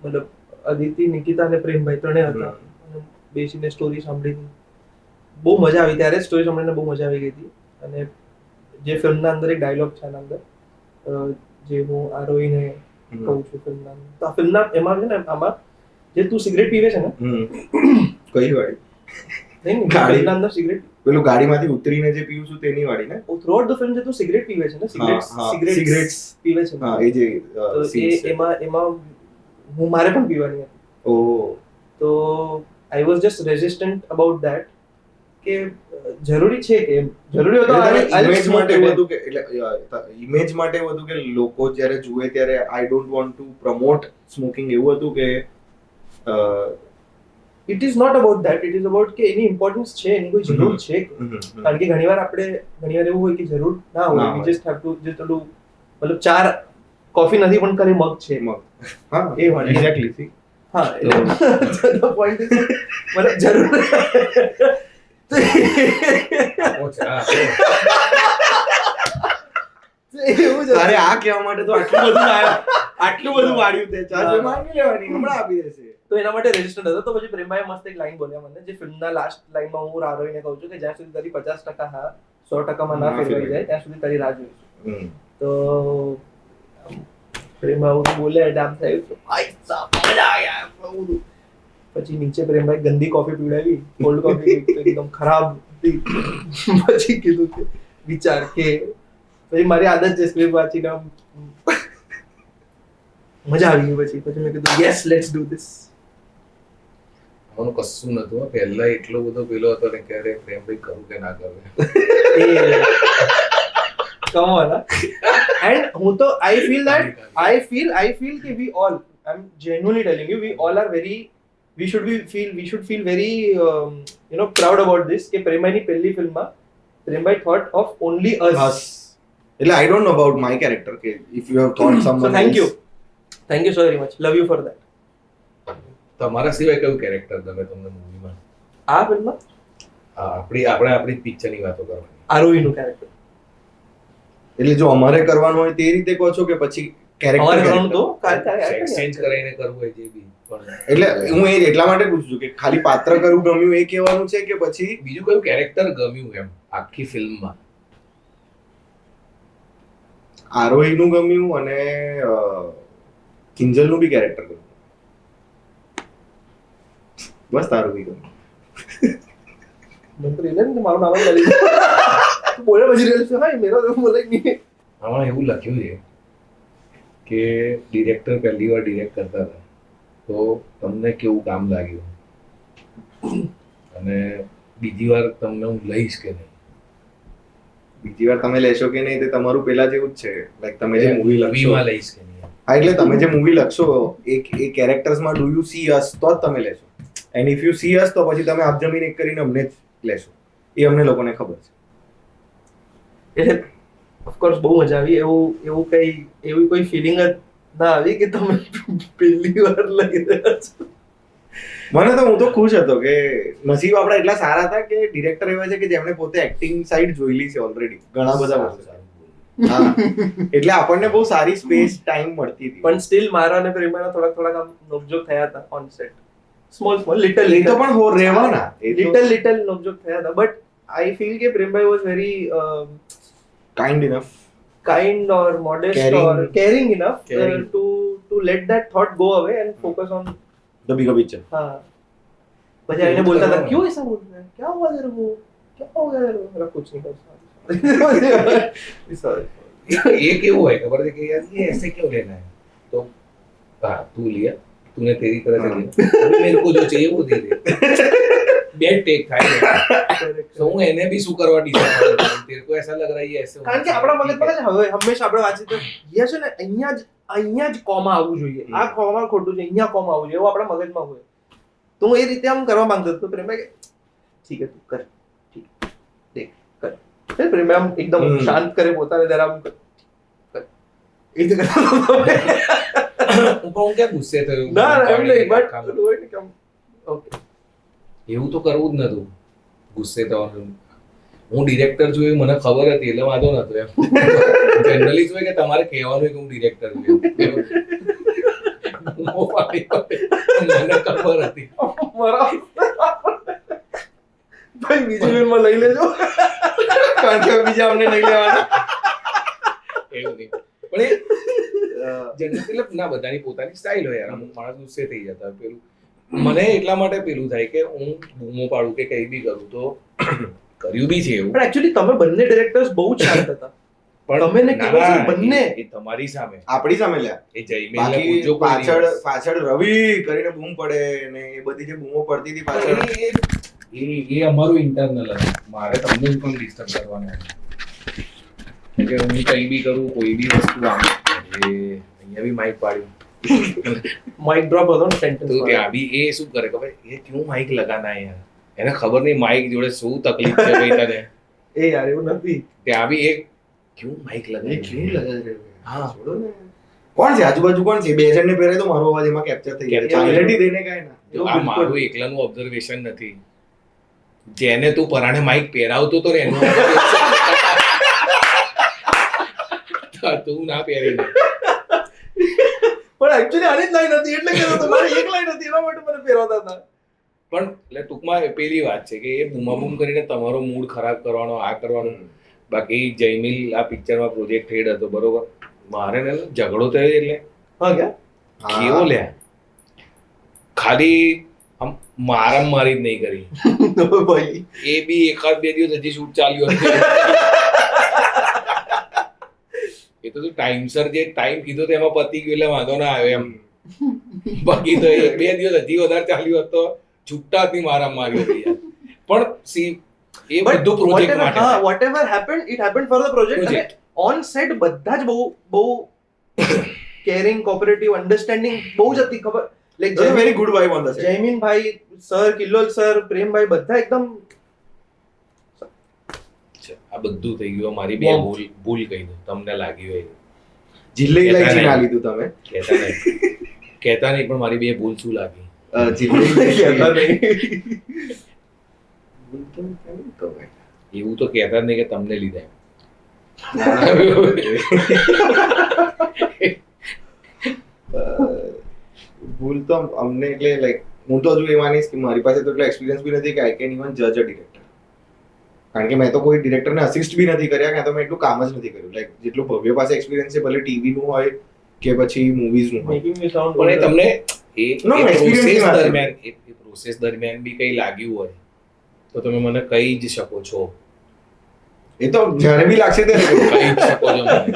મતલબ અદિતિ, નિકિતા અને પ્રેમભાઈ ત્રણેય હતા. બેસીને સ્ટોરી સાંભળી. બહુ મજા આવી. ત્યારે જ સ્ટોરી સાંભળીને બહુ મજા આવી ગઈ હતી. અને જે ફિલ્મના અંદર એક ડાયલોગ છે આના અંદર જે હું આરોહીને કહું છું ફિલ્મના અંદર. તો આ ફિલ્મના એમાં છે ને આમાં જે તું સિગરેટ પીવે છે ને કઈ વાળી? નહીં ગાડી. ફિલ્મના અંદર સિગરેટ પેલું ગાડીમાંથી ઉતરીને જે પીવું છું તેની વાળી ને? થ્રુઆઉટ ધ ફિલ્મ જે તું સિગરેટ પીવે છે ને હા, સિગરેટ પીવે છે હા એ જે તો એમાં હું મારે પણ પીવાની હતી. ઓહ તો I was just resistant about that કે જરૂરી છે કે જરૂરી હતો ઇમેજ માટે એવું હતું કે એટલે ઇમેજ માટે એવું હતું કે લોકો જ્યારે જુએ ત્યારે I don't want to promote smoking એવું હતું કે it is not about that. It is about કે એની ઇમ્પોર્ટન્સ છે, એની કોઈ જરૂર છે કે? કારણ કે ઘણીવાર એવું હોય કે જરૂર ના હોય. વી જસ્ટ હેવ ટુ જે થોડું મતલબ 4 કોફી નથી પણ ખાલી મગ છે. હા એ વાળી. એક્ઝેક્ટલી હા એટલે point is મતલબ જરૂર ઓછા એવું જ અરે આ કહેવા માટે તો આટલું બધું આટલું બધું વાળ્યું તે ચાર્જ માંગી લેવાની હમણાં આપી દેશે. તો એના માટે રજિસ્ટર્ડ હતો. તો પછી પ્રેમભાઈએ મસ્ત એક લાઈન બોલ્યા મને, જે ફિલ્મના લાસ્ટ લાઈનમાં હું આરોહીને કહું છું કે જ્યાં સુધી તારી 50% હા 100% ના ફેરવાઈ જાય ત્યાં સુધી તારી રાહ જોઈશું. તો પ્રેમભાઈ હું બોલ્યા એટલે આમ થયું કે ભાઈ સાહેબ મજા આ ગયા બહુ. પછી નીચે પ્રેમભાઈ ગંદી કોફી પીવડાવી, કોલ્ડ કોફી એકદમ ખરાબ હતી. પછી કીધું કે વિચાર કે પછી મારી આદત છે સ્ક્રિપ્ટ વાંચીને આમ મજા આવી ગઈ. પછી મેં કીધું યસ લેટ્સ ડુ ધીસ. આનું કશું નતું હો. પહેલા એટલો બધો પેલો હતો ને ક્યારે પ્રેમભાઈ કરું કે ના કરું. Come on, and હું તો I feel કે we all, I'm genuinely telling you, we all are very, we should feel very proud about this કે પ્રેમભાઈની પહેલી ફિલ્મમાં પ્રેમભાઈ thought of only us. એટલે I don't know about my character કે if you have thought someone So thank you so very much, love you for that. તમારા સિવાય કયું character ગમે તમને મૂવીમાં? આ ફિલ્મમાં આપણી પિક્ચરની વાતો કરવાની. આરોહીનું કેરેક્ટર એટલે જો અમારે કરવાનું હોય તે રીતે કહો છો કે પછી અમારે કરવાનું તો એક્સચેન્જ કરીને કરવું હોય જે બી પણ. એટલે હું એ એટલા માટે પૂછું છું કે ખાલી પાત્ર કરવું ગમ્યું એ કહેવાનું છે કે પછી બીજું કયું કેરેક્ટર ગમ્યું એમ આખી ફિલ્મમાં? આરોહીનું ગમ્યું અને કિંજલનું બી કેરેક્ટર ગમ્યું. બસ તારું બી ગમ્યું. મંત્રી ને મારું નામ જ લઈ બોલે પછી રેલ છે ભાઈ મેરો તો બોલે નહીં. આમાં એવું લખ્યું છે કે ડિરેક્ટર પહેલી વાર ડિરેક્ટ કરતા હતા તો તમને કેવું કામ લાગ્યું અને બીજી વાર તમને હું લઈશ કે નહીં. બીજી વાર તમે લેશો કે નહીં તે તમારું પેલા જેવું જ છે. લાઈક તમે જે મૂવી લખશો મૂવીમાં લઈશ કે નહીં. હા એટલે તમે જે મૂવી લખશો એ કેરેક્ટર્સમાં ડુ યુ સી અસ તો જ તમે લેશો. એન્ડ ઇફ યુ સી અસ તો પછી તમે આપ જમીન એક કરીને અમને જ લેશો. એ અમને લોકોને ખબર છે. એટલે ઓફકોર્સ બહુ મજા આવી. એવી કોઈ ફિલિંગ જ ના આવી કે તમે પહેલી વાર લઈ રહ્યા છો. મને તો હું તો ખુશ હતો કે નસીબ આપણા એટલા સારા હતા કે ડિરેક્ટર એવા છે કે જેમણે પોતે એક્ટિંગ સાઈડ જોયેલી છે ઓલરેડી ઘણા બધા વર્ષો. હા એટલે આપણને બહુ સારી સ્પેસ ટાઈમ મળતી હતી. પણ સ્ટીલ મારા અને પ્રેમાના થોડાક આમ નોકઝોક થયા હતા ઓન સેટ. સ્મોલ લિટલ એ તો પણ હો રહેવાના લિટલ નોકઝોક થયા હતા. બટ આઈ ફીલ કે પ્રેમભાઈ was very kind enough kind or modest or caring enough to let that thought go away and focus on the bigger picture. हाँ પછી આઈને બોલતા હતા क्यों ऐसा बोल रहे हैं क्या हुआ तेरे को क्या हो गया तेरे को मेरा कुछ नहीं कर sorry ये केવું હોય ખબર છે કે यार ये ऐसे क्यों लेना है तो हाँ तू लिया तूने तेरी तरह से लिया अभी मेरे को जो चाहिए वो दे दे. બેડ ટેક થાય તો હું એને બી શું કરવા ડિસાઈડ કરું તેરે કો એસા લગ રહા है ऐसे કારણ કે આપણા મગજમાં છે હવે હંમેશા આપણે વાંચી તો યે છે ને અહીંયા જ કોમા આવવું જોઈએ. આ કોમા ખોટું છે, અહીંયા કોમા આવવું જોઈએ એવું આપણા મગજમાં હોય. તો હું એ રીતે આમ કરવા માંગતો હતો. પ્રેમે કે ઠીક હે તું કર ઠીક દેખ કર. फिर प्रेमे આમ એકદમ શાંત કરે પોતાને જરા આમ કર એ રીતે કરતો હું ક્યાં ગુસ્સે થયો ના એમ નહીં બટ હોય ને કેમ ઓકે એવું તો કરવું જ નતું ગુસ્સે થવાનું. હું ડિરેક્ટર છું એ મને ખબર હતી એટલે વાંધો નતો એમ. જનરલી શું હોય કે તમારે કહેવાનું કે હું ડિરેક્ટર છું મને ખબર હતી ભાઈ બીજી ફિલ્મમાં લઈ લેજો કારણ કે બીજા અમને નહીં લેવાના. એવું નહીં પણ એ જનરલી ના બધાની પોતાની સ્ટાઇલ હોય યાર. અમુક માણસ ગુસ્સે થઈ જતા હોય. પેલું મને એટલા માટે પેલું થાય કે હું બૂમો પાડું કે કઈ બી કરું તો કર્યું બી છે એવું. પણ એકચ્યુઅલી તમે બંને ડિરેક્ટર્સ બહુ જ શાંત હતા. પણ તમે ને કેવું છે બંને એ તમારી સામે આપણી સામે લ્યા. એ જયમેલને બાકી પૂછજો કોઈ દિવસ. પાછળ રવિ કરીને બૂમ પડે ને એ બધી જે બૂમો પડતી હતી પાછળ એ અમારું ઇન્ટરનલ હતું. મારે તમને જ પણ ડિસ્ટર્બ કરવાનું હતું કે હું કઈ બી કરું કોઈ બી વસ્તુ આમ એ અહીંયા બી માઇક પાડ્યું માઇક ડ્રોપ હતો ને સેન્ટેન્સ તો ત્યાં બી એ શું કરે ખબર એ ક્યું માઇક લગાના યાર એને ખબર નહીં માઇક જોડે શું તકલીફ છે ભાઈ તને. એ યાર એવું નથી ત્યાં બી એક ક્યું માઇક લગાય ક્યું લગાવી રહ્યો હા છોડો ને કોણ છે આજુબાજુ કોણ છે? બે જણને પહેરાય તો મારો અવાજ એમાં કેપ્ચર થઈ જાય. Capture પાયલટી દેને કાંઈ ના. તો આ મારું એકલાનું ઓબ્ઝર્વેશન નથી. જેને તું પરાણે માઇક પહેરાવતો તો ને એનું તું ના પહેરી દે. પણ એકચ્યુઅલી આની જ લાઈન હતી એટલે કે તમારી એક લાઈન હતી એના માટે મને પહેરાવતા હતા. પણ એટલે ટૂંકમાં પેલી વાત છે કે એ બૂમાબૂમ કરીને તમારો મૂડ ખરાબ કરવાનો, આ કરવાનો. બાકી જયમીલ આ પિક્ચરમાં પ્રોજેક્ટ હેડ હતો, બરોબર? મારે ને ઝઘડો થયો એટલે હા ક્યાં? કેવો લ્યા, ખાલી આમ મારામારી જ નહીં કરી. ભાઈ એ બી એકાદ બે દિવસ હજી શૂટ ચાલ્યું હતું. એ તો ટાઈમસર જે ટાઈમ કીધો તો એમાં પતી ગયું એટલે વાંધો ના આવે એમ. બાકી તો એક બે દિવસ હજી વધારે ચાલ્યું હતો, છૂટા થી મારામારી હતી યાર. પણ સી એ બધું પ્રોજેક્ટ માટે. હા whatever happened it happened for the project. અને ઓન સેટ બધા જ બહુ કેરિંગ, કોઓપરેટિવ, અન્ડરસ્ટેન્ડિંગ બહુ જ હતી. ખબર like very good vibe on the set. Jaymin ભાઈ સર, કિલ્લોલ સર, પ્રેમભાઈ બધા એકદમ આ બધું થઈ ગયું. મારી બે ભૂલ કહી દો, તમને લાગી હોય. જિલ્લે ઇલાયચી ના લીધું તમે. કહેતા નહીં પણ મારી બે ભૂલ શું લાગી? જિલ્લે કહેતા નહીં. એવું તો કહેતા જ નહીં કે તમને લીધા. ભૂલ તો અમને એટલે લાઈક હું તો હજુ એ માનીશ કે મારી પાસે તો એટલો એક્સપિરિયન્સ બી નથી કે આઈ કેન ઇવન જજ અ ડિરેક્ટર. કારણ કે મેં તો કોઈ ડિરેક્ટરને અસિસ્ટ બી નથી કર્યા, કાં તો મેં એટલું કામ જ નથી કર્યું. લાઈક જેટલું ભવ્ય પાસે એક્સપિરિયન્સ છે, ભલે ટીવી નું હોય કે પછી મૂવીઝ નું હોય. મેકિંગ મી સાઉન્ડ પણ એ તમને No, experience ની વાત એ પ્રોસેસ દરમિયાન બી કઈ લાગ્યું હોય તો તમે મને કહી જ શકો છો. એ તો જ્યારે બી લાગશે ત્યારે કહી જ શકો છો મને.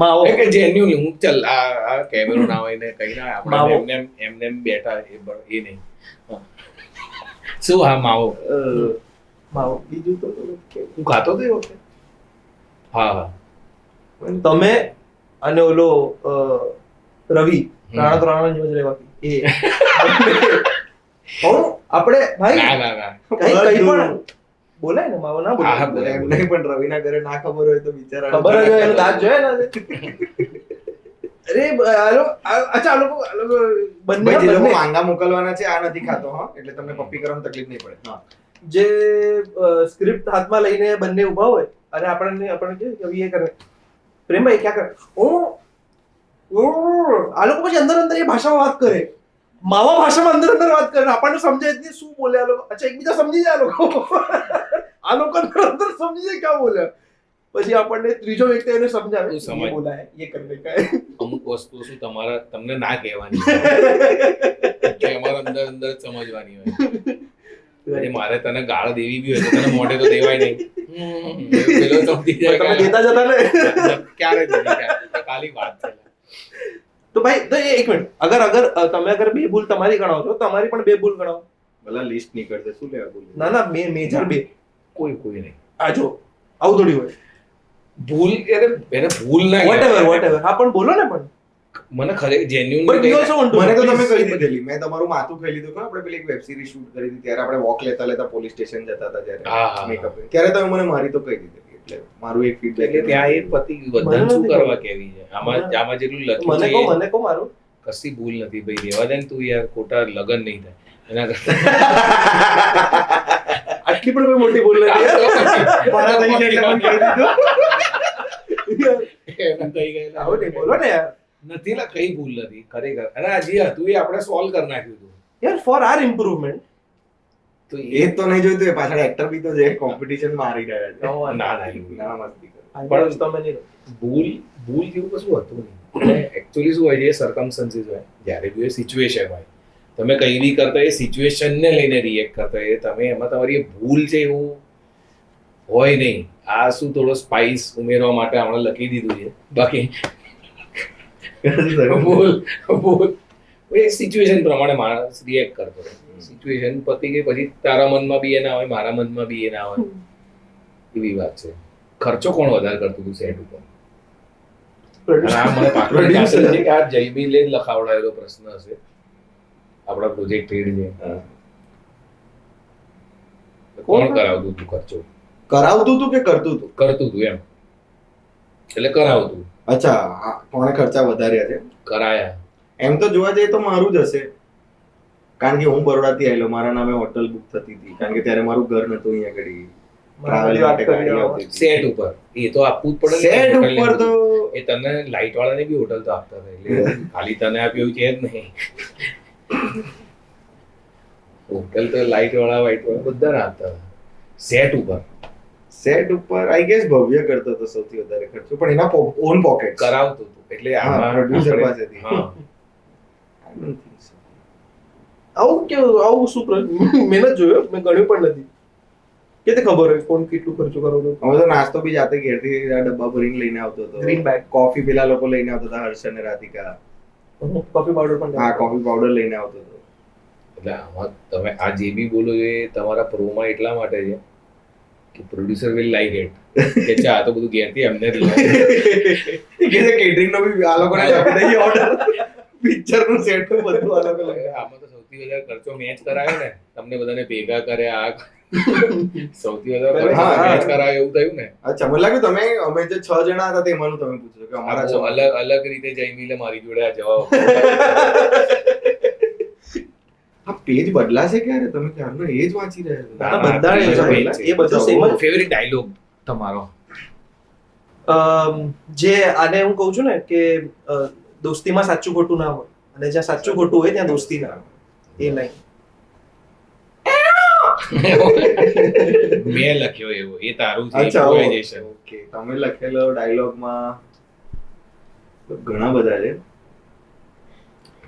માવો એટલે કે genuinely હું ચલ આ કેમેરો ના હોય ને કઈ ના આપણે એમને બેઠા એ નહીં. શું? હા માવો બીજું તો હું ખાતો હતો એ વખતે. હા હા તમે અને ઓલો રવિ રાણા જેવો જ રહેવાથી એ આપણે ભાઈ ના ના ના કઈ પણ બોલાય ને માવો ના હા હા બોલાય. બોલે એમ નહીં, પણ રવિના ઘરે ના ખબર હોય તો બિચારા ખબર જ હોય એનો દાંત જોયા ને અરે અચ્છા આ લોકો બંને ભાઈ જે લોકો બંને માંગા મોકલવાના છે આ નથી ખાતો, હા, એટલે તમને પપ્પી કરવાની તકલીફ નહીં પડે. હા, જે સ્ક્રિપ્ટ હાથમાં લઈને બંને ઊભા હોય અને આપણને કે હવે એ કરે પ્રેમભાઈ ક્યાં કરે આ લોકો પછી અંદર અંદર એ ભાષામાં વાત કરે, માવા ભાષામાં અંદર અંદર વાત કરે, આપણને સમજાય જ નહીં શું બોલે આ લોકો. અચ્છા એકબીજા સમજી જાય આ લોકો આ લોકો અંદર અંદર સમજી જાય ક્યાં બોલ્યા. પછી આપણને ત્રીજો વ્યક્તિ એને સમજાવે તું સમજ. ये बोला है ये करने का है. અમુક વસ્તુ શું તમને ના કહેવાની કે અમારા અંદર અંદર જ સમજવાની હોય. અને મારે તને ગાળ દેવી બી હોય તો તને મોઢે તો દેવાય નહીં. પેલો સમજી જાય તમે કે દેતા જતા ને ક્યારે દીધી ક્યારે. ખાલી વાત છે. તો ભાઈ તો એક મિનિટ તમે અગર બે ભૂલ તમારી ગણાવો છો તમારી પણ બે ભૂલ ગણાવો. ભલા લિસ્ટ નીકળશે શું લેવા બોલ. ના મેજર બે કોઈ નહીં. આ જો આવું થોડી હોય. ભૂલ એને ભૂલ ના whatever હા પણ બોલો ને પણ મને ખરેખર But you genuinely also want to મને તો please તમે કહી say દીધેલી, મેં તમારું માથું ખાઈ લીધું. આપણે પેલી એક વેબ સિરીઝ શૂટ કરી હતી ત્યારે આપણે વોક લેતા લેતા પોલીસ સ્ટેશન જતા હતા હા, જ્યારે હા. મેકઅપ ત્યારે તમે મને મારી તો કહી દીધેલી. એટલે મારું એક ફીડબેક એટલે ત્યાં એ પતિ બધાને શું કરવા કેવી છે આમાં જેટલું લખ્યું છે એ મને કહો મારું કશી ભૂલ નથી ભાઈ. રેવા દે ને તું યાર, ખોટા લગન નહીં થાય એના કરતા. આટલી પણ કોઈ મોટી ભૂલ નથી મારા થઈ જાય એટલે મને કહી દીધું. એમ થઈ ગયેલા. આવું નહીં બોલો ને યાર. નથી લા, કઈ ભૂલ નથી ખરેખર. અને આ જે હતું એ આપણે સોલ્વ કરી નાખ્યું હતું. યાર ફોર આર ઇમ્પ્રુવમેન્ટ તો એ જ તો નહીં જોઈતું, એ પાછળ એક્ટર બી તો જે કોમ્પિટિશન માં હારી રહ્યા છે. ના ના એવું ના મસ્તી કરે. પણ તમે નહીં ભૂલ જેવું કશું હતું નહીં. એકચ્યુઅલી શું હોય છે, સર્કમસ્ટન્સીસ હોય, જ્યારે બી સિચ્યુએશન હોય, તમે કઈ બી કરતા એ સિચ્યુએશનને લઈને રિએક્ટ કરતા હોય. તમે એમાં તમારી ભૂલ છે એવું હોય નહીં. આ શું થોડો સ્પાઇસ ઉમેરવા માટે આપણે લખી દીધું છે. બાકી ભૂલ એ સિચ્યુએશન પ્રમાણે માણસ રિએક્ટ કરતો હોય. સિચ્યુએશન પતી ગઈ પછી તારા મનમાં બી એ ના હોય, મારા મનમાં બી એ ના હોય, એવી વાત છે. ખર્ચો કોણ વધારે કરતું હતું સેટ ઉપર? અને આ મને પાકું ખાતરી છે કે આ જયબીલે જ લખાવડાયેલો પ્રશ્ન હશે. આપણા પ્રોજેક્ટ હેડ છે. કોણ કરાવતું હતું ખર્ચો? કરાવતું હતું કે કરતું હતું? કરતું હતું એમ. એટલે કરાવતું, અચ્છા કોણે ખર્ચા વધાર્યા છે? કરાયા. એમ તો જોવા જઈએ તો મારું જ હશે, કારણ કે હું બરોડાથી આવેલો, મારા નામે હોટલ બુક થતી હતી, કારણ કે ત્યારે મારું ઘર નતું અહીંયા આગળ, ટ્રાવેલ માટે ગાડી આવતી હતી. સેટ ઉપર એ તો આપવું જ પડે ને. સેટ હોટલને ઉપર તો બધું. એ તને લાઇટ વાળાને બી હોટલ તો આપતા હતા, એટલે ખાલી તને આપ્યું છે જ નહીં. હોટલ તો લાઇટ વાળા વ્હાઈટ વાળા બધાને આપતા હતા. સેટ ઉપર આઈ ગેસ ભવ્ય કરતો હતો સૌથી વધારે ખર્ચો, પણ એના ઓન પોકેટ કરાવતું હતું, એટલે હા, આમાં producer આપણે- પાસેથી. હા. આવું શું મેં નથી જોયું, મેં ગણ્યું પણ નથી કે તે ખબર હોય કોણ કેટલું ખર્ચો કરો તો. હવે તો નાસ્તો બી જાતે ઘેરથી આ ડબ્બા ભરીને લઈને આવતો હતો. Green bag. કોફી પેલા લોકો લઈને આવતા હતા, હર્ષ અને રાધિકા. કોફી પાવડર પણ હા, કોફી પાવડર લઈને આવતો હતો. એટલે આમાં તમે આ જે બી બોલો છો એ તમારા પ્રોમાં એટલા માટે છે કે પ્રોડ્યુસર વિલ લાઈક ઇટ, કે ચા તો બધું ઘેરથી અમને જ લાગે. કે કેટરિંગ નો બી આ લોકોને આપી દઈએ ઓર્ડર, પિક્ચર નું સેટ નું બધું આ લોકો લઈને આવે. આમાં તો સૌથી વધારે ખર્ચો મેચ કરાયો ને, તમને બધાને ભેગા કરે આ સૌથી વધારે ખર્ચો હા, મેચ કરાયો એવું થયું ને. અચ્છા, મને લાગ્યું તમે અમે જે 6 જણા હતા તેમાંનું તમે પૂછો કે અમારા આ બહુ 6 અલગ રીતે જયમીલે મારી જોડે આ જવાબ આ પેજ બદલાશે ક્યારે? તમે ક્યારનો એ જ વાંચી રહ્યા છો? બધાને એ છે, બદલાય. એ બધું same જ. ફેવરિટ ડાયલોગ તમારો? જે આને હું કહું છું ને કે દોસ્તીમાં સાચું ખોટું ના હોય, અને જ્યાં સાચું ખોટું હોય ત્યાં દોસ્તી ના હોય, એ લાઈન. મેં લખ્યો એવો, એ તારું છે અચ્છા, improvisation. ઓકે. તમે લખેલો ડાયલોગમાં ઘણા બધા છે.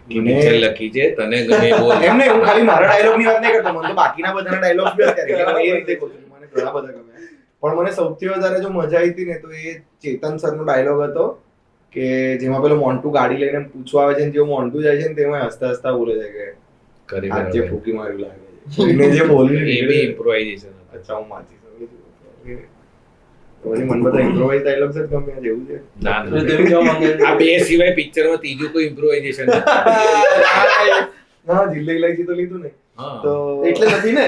પિક્ચર લખી છે, તને ગમે બોલ. એમ નહીં, હું ખાલી મારા ડાયલોગ ની વાત નહીં કરતો, મને તો બાકીના બધાના ડાયલોગ બી અત્યારે એ રીતે કહું છું. મને ઘણા બધા ગમે, પણ મને સૌથી વધારે જો મજા આવી હતી ને તો એ ચેતન સર નો ડાયલોગ હતો કે જેમાં પેલો મોન્ટુ ગાડી લઈને પૂછવા આવે છે ને જેવું મોન્ટુ જાય છે ને તેમાં હસતા હસતા બોલે છે કે કરી આજે બરાબર. ફૂકી માર્યું લાગે છે. એને જે બોલ્યું એ નીકળ્યું. બી improvisation હતું. અચ્છા, હું વાંચી શકું છું. તો પછી મને બધા ઇમ્પ્રોવાઇઝ ડાયલોગ જ ગમે છે, એવું છે. ના, એટલે ના. તેમ કહેવા માંગે છે. આ બે સિવાય પિક્ચરમાં ત્રીજું કોઈ improvisation નથી. ના, દિલ્હી ઇલાયચી તો લીધું ને. હા. તો એટલે નથી ને.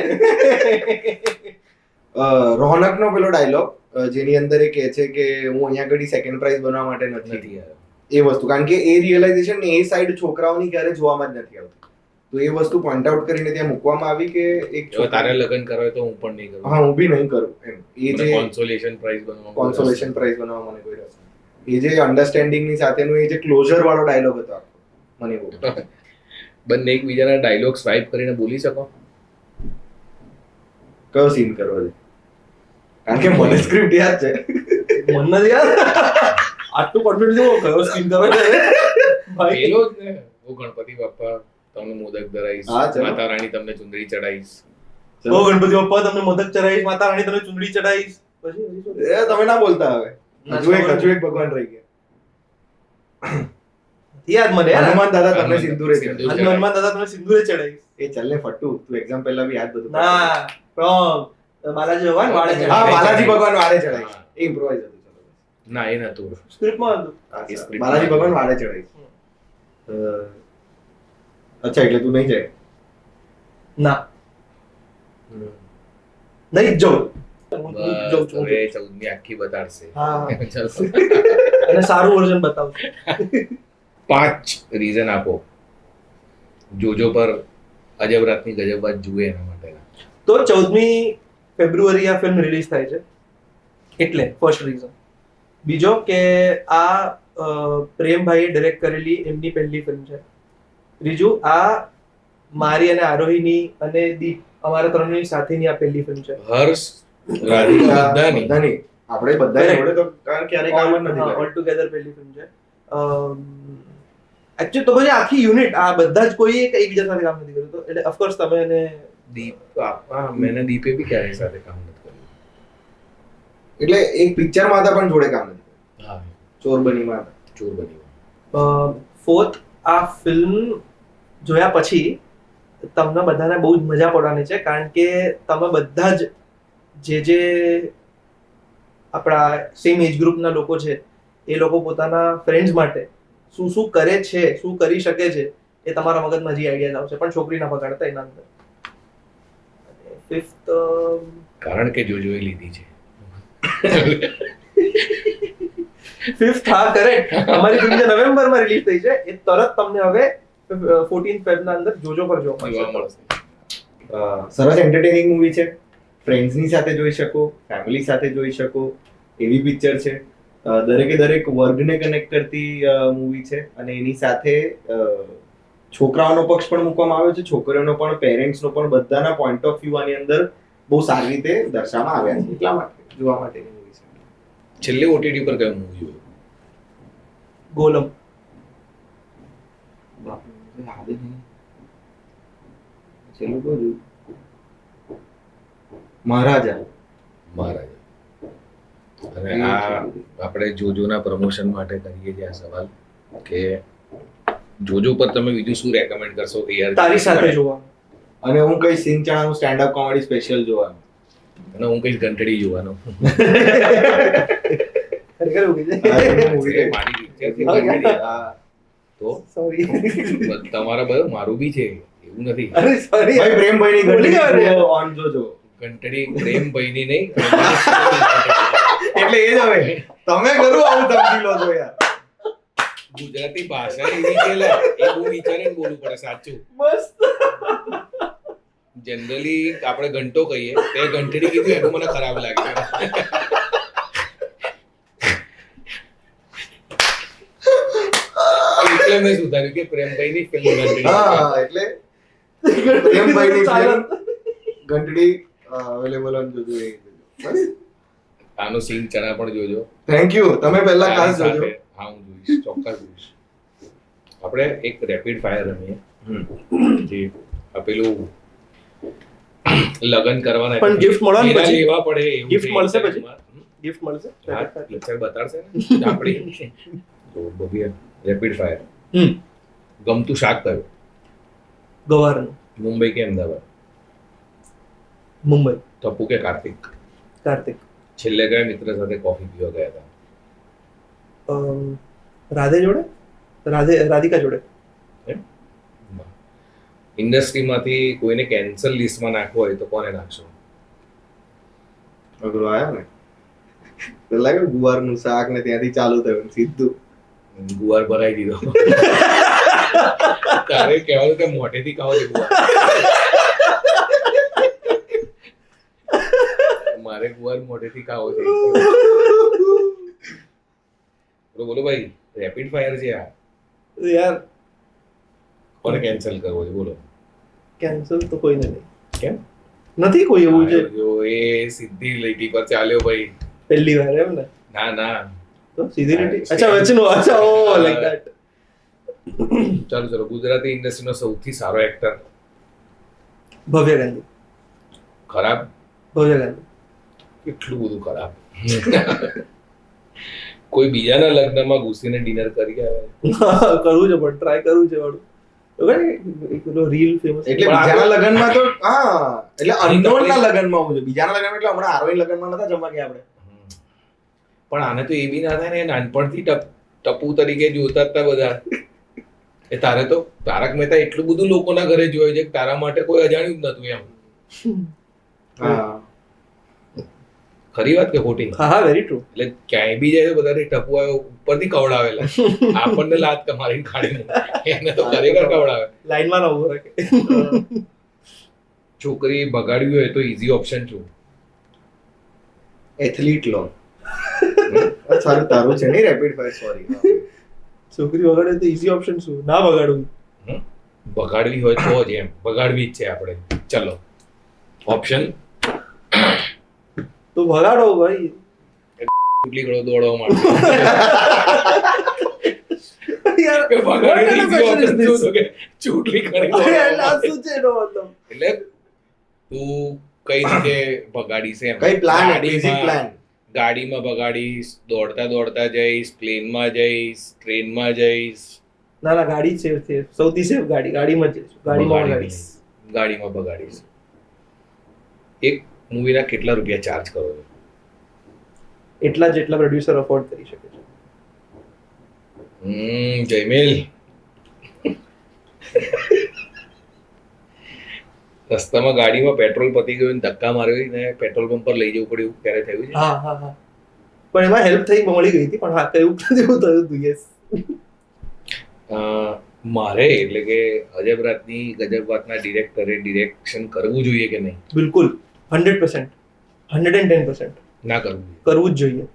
રોનક નો પેલો ડાયલોગ જેની અંદર એ કહે છે કે હું અહીંયા આગળ સેકન્ડ પ્રાઇઝ બનવા માટે નથી. નથી યાર. એ વસ્તુ, કારણ કે એ રિયલાઇઝેશન એ સાઈડ છોકરાઓની ક્યારે જોવામાં જ નથી આવતી, તો એ વસ્તુ પોઈન્ટ આઉટ કરીને ત્યાં મૂકવામાં આવી કે એક જો તારે લગ્ન કરવા હોય તો હું પણ નહીં કરું. હા, હું બી નહીં કરું એમ. એ મને જે consolation prize બનવામાં બહુ રસ કોન્સોલેશન છે. પ્રાઇઝ બનાવવા મને કોઈ રસ નથી. એ જે અન્ડરસ્ટેન્ડિંગ ની સાથેનું એ જે ક્લોઝર વાળો ડાયલોગ હતો આખો, મને બહુ ગમ્યો. બંને એકબીજાના ડાયલોગ સ્વાઇપ કરીને બોલી શકો. કયો સીન કરવો છે? કારણ કે મને સ્ક્રિપ્ટ યાદ છે. મન નથી યાર, આટલું કોન્ફિડન્સ કયો સ્કીમ કરો છો ભાઈ? પેલો જ ને, હું ગણપતિ બાપ્પા તમને મોદક ધરાઈશ, હા, ચાલો. માતા રાણી તમને ચુંદડી ચડાઈશ. ઓ ગણપતિ બાપ્પા તમને મોદક ચડાવીશ, માતા રાણી તમને ચુંદડી ચડાવીશ. પછી શું? એ તમે ના બોલતા હવે. ના, હજુ ચાલો. એક ભગવાન રહી ગયા. યાદ મને યાર. હનુમાન દાદા તમને સિંદૂરે સિંદૂર. ચડાવે. હનુમાન દાદા તમને સિંદૂરે ચડાવીશ. એ ચાલ ને ફટ્ટુ, તું એક્ઝામ પહેલા બી યાદ બધું ના wrong. બાલાજી ભગવાન વાળે હા, ચડાવીશ. બાલાજી ભગવાન વાળે ચડાવીશ. હા. એ ઇમ્પ્રોવાઇઝ હતું. ચલો. ના, એ નતું. સ્ક્રિપ્ટમાં હતું. અચ્છા, એ script બાલાજી માં ભગવાન વાળે ચડાવીશ. અચ્છા, એટલે તું નહીં જાય. ના નહીં જ જાઉં. હું બસ, જાઉં છું. હવે 14મી આખી બતાડશે. હા. ચાલો. અને સારું વર્ઝન બતાવું. 5 રીઝન આપો જોજો પર અજબ રાતની ગજબ વાત જુએ એના માટેના. તો 14મી ફેબ્રુઆરી આ ફિલ્મ રિલીઝ થાય છે એટલે ફર્સ્ટ રીઝન. બીજો કે આ પ્રેમભાઈએ ડિરેક્ટ કરેલી એમની પહેલી ફિલ્મ છે. ત્રીજું, આ મારી અને આરોહીની અને દીપ અમારા ત્રણની સાથેની આ પહેલી ફિલ્મ છે. હર્ષ, રાધિકા બધાની. બધાની. આપણે બધા જોડે તો ક્યારેય કામ જ નથી કર્યું. ઓલ ટુગેધર પહેલી ફિલ્મ છે. એકચ્યુઅલી તો પછી આખી યુનિટ આ બધા જ કોઈ એકબીજા સાથે કામ નથી કર્યું, તો એટલે ઓફકોર્સ તમે એને દીપ, હા, મેને દીપે બી ક્યારેય સાથે કામ નથી કર્યું. એટલે એક પિક્ચરમાં હતા પણ જોડે કામ નથી કર્યું. હા, ચોરબનીમાં હતા. ચોર બની. ફોર્થ, આ ફિલ્મ જોયા પછી તમને બધાને બહુ જ મજા પડવાની છે, કારણ કે તમે બધા જ જે આપણા સેમ એજ ગ્રુપના લોકો છે એ લોકો પોતાના ફ્રેન્ડ્સ માટે શું શું કરે છે, શું કરી શકે છે એ તમારા મગજમાં હજી આઈડિયા આવશે, પણ છોકરી ના પકડતા એના અંદર. ફિફ્થ, કારણ કે જોજો એ લીધી છે. 5th હા કરેક્ટ. અમારી ફિલ્મ જે નવેમ્બરમાં રિલીઝ થઈ છે એ તરત તમને હવે 14 ફેબ્રુઆરી ના અંદર જોજો પર જોવા જોવા મળશે. મળશે. સરસ એન્ટરટેનિંગ મૂવી છે. ફ્રેન્ડ્સની સાથે જોઈ શકો, ફેમિલી સાથે જોઈ શકો એવી પિક્ચર છે. દરેકે દરેક વર્ગને કનેક્ટ કરતી મૂવી છે અને એની સાથે છોકરાઓનો પક્ષ પણ મૂકવામાં આવ્યો છે, છોકરીઓનો પણ, પેરેન્ટ્સનો પણ, બધાના પોઈન્ટ ઓફ વ્યૂ આની અંદર બહુ સારી રીતે દર્શાવવામાં આવ્યા છે. એટલા માટે જોવા માટેની મૂવી છે. છેલ્લે ઓટીટી પર કયું મૂવી જોયું? ગોલમ. છેલ્લું કયું જોયું? મહારાજા. મહારાજા. અને આ આપણે જોજોના પ્રમોશન માટે કરીએ છીએ આ સવાલ કે જોજો પર તમે બીજું શું રેકમેન્ડ કરશો કે યાર તારી સાથે જોવા. અને હું કઈ સિંગ ચણાનું સ્ટેન્ડ અપ કોમેડી સ્પેશિયલ જોવાનું. અને હું કઈશ ઘંટડી જોવાનો. ખરેખર એવું કીધું. મારી picture છે ઘંટડી. હા. તો સોરી. તમારા બધું મારું બી છે એવું નથી. અરે સોરી. ભાઈ પ્રેમભાઈની ભૂલી ગયો રે. ઘંટડી ઓન જોજો. ઘંટડી પ્રેમભાઈની નહીં. એટલે એ જ હવે તમે કરું આવું સમજી લો છો યાર. ગુજરાતી ભાષા એવી છે લે, એ બહુ વિચારીને બોલવું પડે સાચું. મસ્ત. જનરલી આપણે ઘંટો કહીએ તે ઘંટડી કીધું એનું મને ખરાબ લાગ્યું. એટલે મેં સુધાર્યું કે પ્રેમભાઈની film ઘંટડી. હા એટલે પ્રેમભાઈની ફિલ્મ ઘંટડી અવેલેબલ ઓન જોજો એ જોજો. બસ આનો સિંગ ચણા પણ જોજો. Thank you. તમે પહેલા ખાસ સાથે. જોજો. હા હું જોઈશ, ચોક્કસ જોઈશ. આપણે એક રેપિડ ફાયર રમીએ જે આ પેલું લગન કરવાના પણ gift મળવાની એના પછી? લેવા પડે એવું Gift છે મળશે પછી? એમાં. ગિફ્ટ મળશે. હા, પિક્ચર બતાડશે ને આપણી. તો બબીએ રેપિડ ફાયર. ગમતું શાક કયું? ગવારનું. મુંબઈ કે અમદાવાદ? મુંબઈ. ટપુ કે કાર્તિક? કાર્તિક. છેલ્લે કયા મિત્ર સાથે કોફી પીવા ગયા હતા? રાધે જોડે, રાધિકા જોડે. ઇન્ડસ્ટ્રીમાંથી કોઈને કેન્સલ લિસ્ટમાં નાખવો હોય તો કોને નાખશો? અઘરો આયો ને. પેલા કે ગુવારનું શાક ને ત્યાંથી ચાલુ થયું સીધું. ગુવાર ભરાઈ દીધો. તારે કહેવાનું કે મોઢેથી ખાઓ છે ગુવાર. મારે ગુવાર મોઢેથી ખાવો છે. બોલો બોલો ભાઈ, રેપિડ ફાયર છે આ. યાર કોને કેન્સલ કરવો છે બોલો? કેન્સલ તો કોઈને નહીં. કેમ? નથી કોઈ એવું છે જો એ સીધી લીટી પર ચાલ્યો ભાઈ. પહેલી વાર એમ ને. ના ના, તો સીધી લીટી. અચ્છા વચ્ચેનો. અચ્છા ઓ લાઈક ધેટ. ચાલો ચાલો. ગુજરાતી ઇન્ડસ્ટ્રીનો સૌથી સારો એક્ટર? ભવ્ય ગાંધી. ખરાબ? ભવ્ય ગાંધી. કેટલું બધું ખરાબ. કોઈ બીજાના લગ્નમાં ઘૂસીને ડિનર કરી આવે? કરવું છે પણ ટ્રાય કરવું છે વાળું. એક રીલ ફેમસ. એટલે બીજાના લગનમાં તો હા એટલે અનનોન ના લગનમાં હું છે. બીજાના લગનમાં એટલે હમણાં આરોહી લગનમાં નતા જમવા ગયા આપણે. પણ આને તો એ બી ના થાય ને, નાનપણથી ટપુ તરીકે જોતા હતા બધા. એ તારે તો તારક મહેતા એટલું બધું લોકોના ઘરે જોયું છે કે તારા માટે કોઈ અજાણ્યું જ નતું એમ. હા ખરી વાત કે ખોટી? હા હા વેરી ટ્રુ. એટલે ક્યાંય બી જાય તો બધા ટપુ આવે ઉપરથી કવડાવેલા. આપણને લાત મારીને ખાડી એને તો ખરેખર કવડાવે. લાઈનમાં ના ઉભો રાખે. છોકરી બગાડવી હોય તો ઈઝી ઓપ્શન શું? એથ્લીટ લો. સારું તારું છે નહીં રેપિડ ફાયર. સોરી. છોકરી વગાડે તો ઈઝી ઓપ્શન શું? ના વગાડવું. બગાડવી હોય તો જ એમ. બગાડવી જ છે આપણે. ચલો ઓપ્શન. તો વગાડો ભાઈ. ચૂંટલી ગળો દોડવા માટે. યાર કે બગાડવી what kind of easy question is option this? શું કે ચૂંટલી કરી અરે દોડવા આ માટે. શું છે એનો મતલબ? એટલે તું કઈ રીતે બગાડીશ એમ? કઈ પ્લાન બેઝિક ગાડીમાં- પ્લાન. ગાડીમાં બગાડીશ, દોડતા દોડતા જઈશ, પ્લેનમાં જઈશ, ટ્રેનમાં જઈશ. ના ના ગાડી સેફ છે. સૌથી સેફ ગાડી. ગાડીમાં જ જઈશું. ગાડીમાં વગાડીશ. ગાડીમાં બગાડીશ. એક મૂવીના કેટલા રૂપિયા ચાર્જ કરો છો? એટલા જેટલા પ્રોડ્યુસર અફોર્ડ કરી શકે છે. જયમેલ. રસ્તામાં ગાડીમાં પેટ્રોલ પતી ગયું ને ધક્કા માર્યો ને પેટ્રોલ પંપ પર લઈ જવું પડ્યું ક્યારે થયું છે? હા હા હા. પણ એમાં હેલ્પ થઈ મળી ગઈ હતી, પણ હા એવું થયું હતું. યસ, મારે એટલે કે અજબ રાતની ગજબ વાતના ડિરેક્ટરે ડિરેક્શન કરવું જોઈએ કે નહીં? બિલકુલ 100%, 110% ના કરવું જોઈએ. કરવું જ જોઈએ.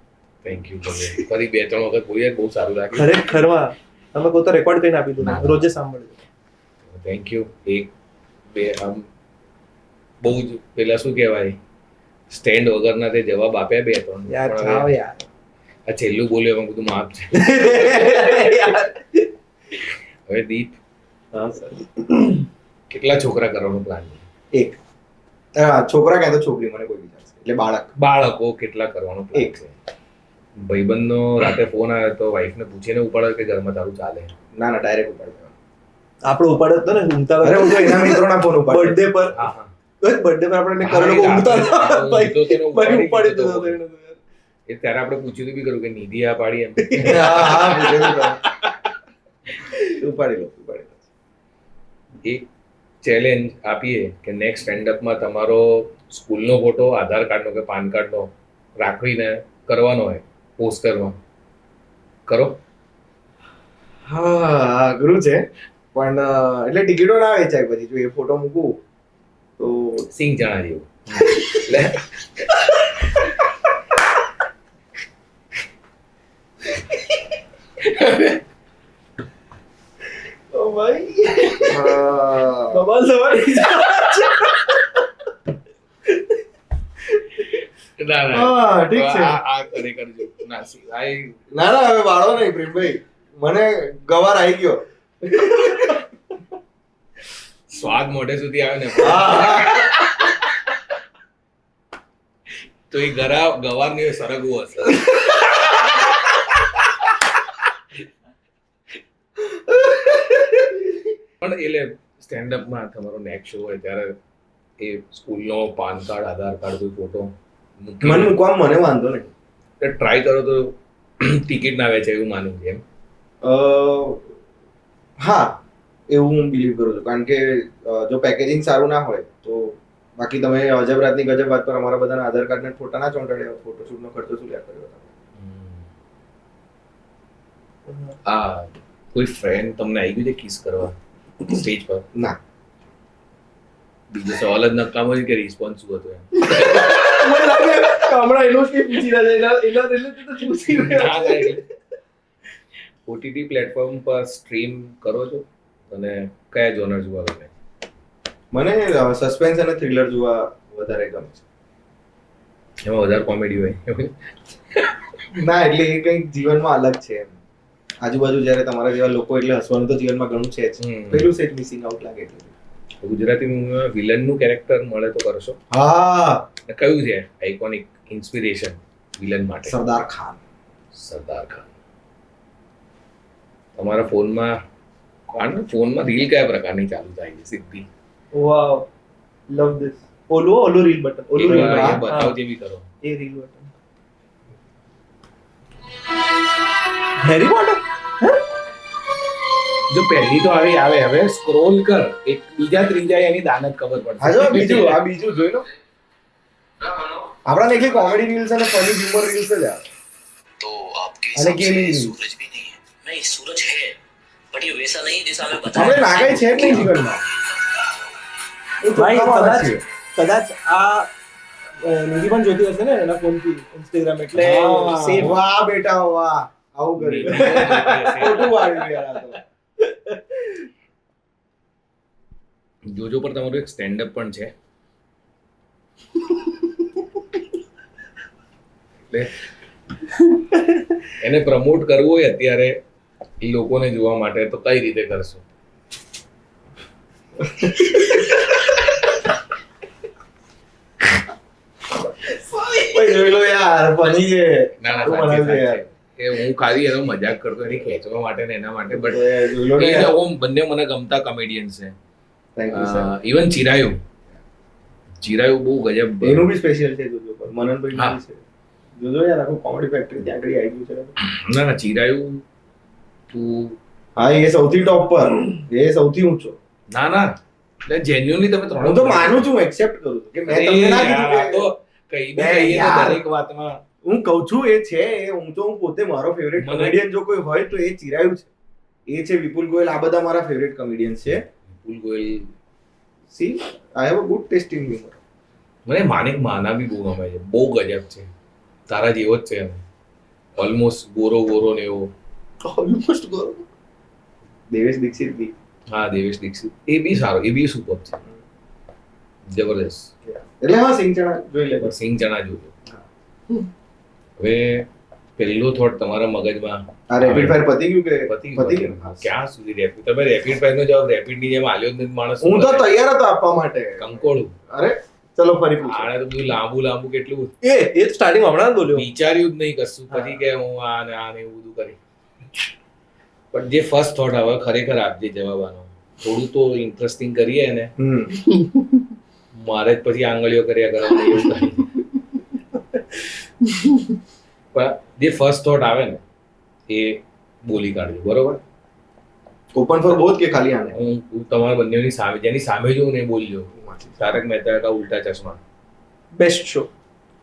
Thank you. ફરી 2-3 વખત બોલીએ, બહુ સારું લાગ્યું. ખરેખરમાં તમે કહો તો રેકોર્ડ કરીને આપી દો, ના. રોજે સાંભળજો. Thank you. 1-2 આમ બહુ જ પેલા શું કહેવાય, સ્ટેન્ડ વગરના તે જવાબ આપ્યા 2-3. યાર પણ જાઓ હવે યાર. આ છેલ્લું બોલ્યું એમાં બધું માફ છે. યાર. હવે દીપ, હા સર. કેટલા છોકરા કરવાનો પ્લાન છે? એક. હા, છોકરા ક્યાં તો છોકરી, મને કોઈ વિચાર છે. એટલે બાળક. બાળકો કેટલા કરવાનો પ્લાન એક. છે? ભાઈબંધનો રાતે ફોન આવ્યો તો વાઈફને પૂછીને ઉપાડે કે ઘરમાં તારું ચાલે? ના ડાયરેક્ટ ઉપાડી દેવાનો. આપણો ઉપાડ્યો હતો ને ઊંઘતા અરે હું તો એના મિત્રોના ફોન ઉપાડું. બર્થડે પર હા હા. બર્થડે પર આપણે કરોડો ઊંઘતા હતા. ભાઈ ઉપાડી દીધો હતો એને તો યાર. એ ત્યારે આપણે પૂછ્યું બી કરું કે નિધિ આ પાડી એમ. હા ઉપાડી લો. એક ચેલેન્જ આપીએ કે નેક્સ્ટ સ્ટેન્ડઅપમાં તમારો સ્કૂલનો ફોટો, આધાર કાર્ડનો કે પાન કાર્ડનો રાખીને કરવાનો હોય પોસ્ટરમાં, કરો? હા અઘરું છે, પણ એટલે ટિકિટો ના વેચાય પછી જો એ ફોટો મૂકું તો. સિંગ ચણા જેવું. ઓ ભાઈ હા. બબાલ સવારી. ના ના હા, ઠીક છે. આ ખરેખર જો ના સિવાય ના હવે વાળો નહીં પ્રેમભાઈ, મને ગવાર આવી ગયો. સ્વાદ મોઢે સુધી આવે ને હા. તો એ ગવારની સરગવો હશે. પણ એટલે સ્ટેન્ડઅપમાં તમારો નેક્સ્ટ શો હોય ત્યારે એ સ્કૂલનો પાન કાર્ડ, આધાર કાર્ડ, કોઈ ફોટો મને મૂકવા મને વાંધો નહીં. ટ્રાય કરો તો ટિકિટ ના વેચે એવું માનું છે એમ. હા એવું હું બિલીવ કરું છું, કારણ કે જો પેકેજિંગ સારું ના હોય તો બાકી તમે અજબ રાતની ગજબ વાત પર અમારા બધાના આધાર કાર્ડ ને ફોટા ના ચોંટાડે, ફોટોશૂટનો ખર્ચો શું લ્યા કર્યો તમે? આ કોઈ ફ્રેન્ડ તમને આવી ગયું છે કિસ કરવા સ્ટેજ પર? ના. બીજો સવાલ જ નકામો છે કે રિસ્પોન્સ શું હતો એમ? મને લાગે હમણાં એનો કે પૂછી રહ્યા છે, એના રિલેટેડ તો પૂછી રહ્યા છે. ઓટીટી પ્લેટફોર્મ પર સ્ટ્રીમ કરો છો અને કયા જોનર જોવા ગમે? મને સસ્પેન્સ અને થ્રિલર જોવા વધારે ગમે છે. એમાં વધારે કોમેડી હોય? ના એટલે એ કંઈક જીવનમાં અલગ છે એમ. આજુબાજુ જ્યારે તમારા જેવા લોકો એટલે હસવાનું તો જીવનમાં ઘણું છે જ. પેલું સેટ મિસિંગ આઉટ લાગે એટલે. ગુજરાતી મૂવીમાં વિલનનું કેરેક્ટર મળે તો કરશો? હા, અને કયું છે આઇકોનિક ઇન્સ્પિરેશન વિલન માટે? સરદાર ખાન. સરદાર ખાન. તમારા ફોનમાં રીલ કયા પ્રકારની ચાલુ થાય છે સીધી? વાવ, લવ ધીસ. ઓલું રીલ બટન, ઓલું રીલ એ બટન. બતાવ જેવી કરો. એ રીલ બટન. Harry Potter? જો પહેલી તો આવી આવે, હવે સ્ક્રોલ કર, એક બીજા ત્રીજા એની દાનત ખબર પડશે. હા જો આ બીજું જોઈ લો. આપણા એકલી કોમેડી રીલ્સ અને ફની હ્યુમર રીલ્સ જ આવે. तो आपके अरे हिसाब गेमिंग से नहीं। सूरज भी नहीं है? नहीं, सूरज है बट ये वैसा नहीं जैसा हमें पता આપણે નાગાઈ છે જ નહીં જીવનમાં. એ ભાઈ ચોખ્ખા માણસ છે. કદાચ આ નિધિ પણ જોતી હશે ને એના ફોનથી ઇન્સ્ટાગ્રામ, એટલે હા. સેફ. વાહ બેટા વાહ, આવું કરી ખોટું વાળ્યું યાર આ તો. જોજો પર તમારું એક સ્ટેન્ડઅપ પણ છે, એટલે એને પ્રમોટ કરવું હોય અત્યારે એ લોકોને જોવા માટે તો કઈ રીતે કરશો? ભાઈ જોઈ લો યાર, ફની છે. ના ના, સારું સાચી બનાવ્યું વાત યાર. છે. એ હું ખાલી એનો મજાક કરતો એની ખેંચવા માટે ને એના માટે, બટ જોઈ લો ને યાર. બંને મને ગમતા કોમેડિયન્સ છે. Thank you, sir. Even Chirayu બહુ ગજબ. એનું બી સ્પેશિયલ છે જોજો પર. મનનભાઈ હા. નું બી છે. જોજો યાર, આખું કોમેડી ફેક્ટરી ત્યાં આગળ આવી ગયું છે. ના ના, ચિરાયુ તું હા એ સૌથી ટોપ પર, એ સૌથી ઊંચો. ના ના, એટલે જેન્યુઅલી તમે ત્રણ હું તો માનું છું, એક્સેપ્ટ કરું છું કે મેં તમને ના કીધું કે તો કઈ બી બે કહીએ તો યાર. દરેક વાતમાં હું કહું છું એ છે હું પોતે મારો ફેવરેટ મને- કોમેડિયન જો કોઈ હોય તો એ ચિરાયુ છે. એ છે વિપુલ ગોયલ. આ બધા મારા ફેવરેટ કોમેડિયન્સ છે. Vipul Goyal. See I have a good taste in humour. મને માનિક માના બી બહુ ગમે છે, બહુ ગજબ છે, તારા જેવો જ છે એમ, ઓલમોસ્ટ ગોરો ગોરો ને એવો. Almost go. દેવેશ દીક્ષિત બી. હા, દેવેશ દીક્ષિત એ બી સારો, એ બી સુપર છે, જબરદસ્ત. એટલે હા સિંગ ચણા જોઈ લે. પણ સિંગ ચણા જોજો. હવે પહેલો થોટ તમારા મગજમાં આ રેપિડ ફાયર પતી ગયું કે પતી પતી ગયું? ગયું? ક્યાં સુધી રેપિડ? તમે રેપિડ ફાયર નો જવાબ રેપિડ ની જેમ આલ્યો જ નથી માણસ. હું તો તૈયાર હતો આપવા માટે. કંકોડું. અરે ચલો ફરી પૂછો. આને તો બધું લાંબુ લાંબુ કેટલું એ તો સ્ટાર્ટિંગ હમણાં જ બોલ્યો. વિચાર્યું જ નહીં કશું, પછી કે હું આ ને એવું બધું કરી. પણ જે ફર્સ્ટ થોટ આવે ખરેખર આપજે જવાબ આનો. થોડું તો ઇન્ટરેસ્ટિંગ કરીએ ને. મારે જ પછી આંગળીઓ કર્યા કરવાની એવું થાય. પણ જે ફર્સ્ટ થોટ આવે ને એ બોલી કાઢજો, બરોબર? ઓપન ફોર બોથ કે ખાલી આને? હું તમારા બંનેની સામે, જેની સામે જોઉં ને એ બોલજો. તારક મહેતા કા ઉલ્ટા ચશ્મા, બેસ્ટ શો,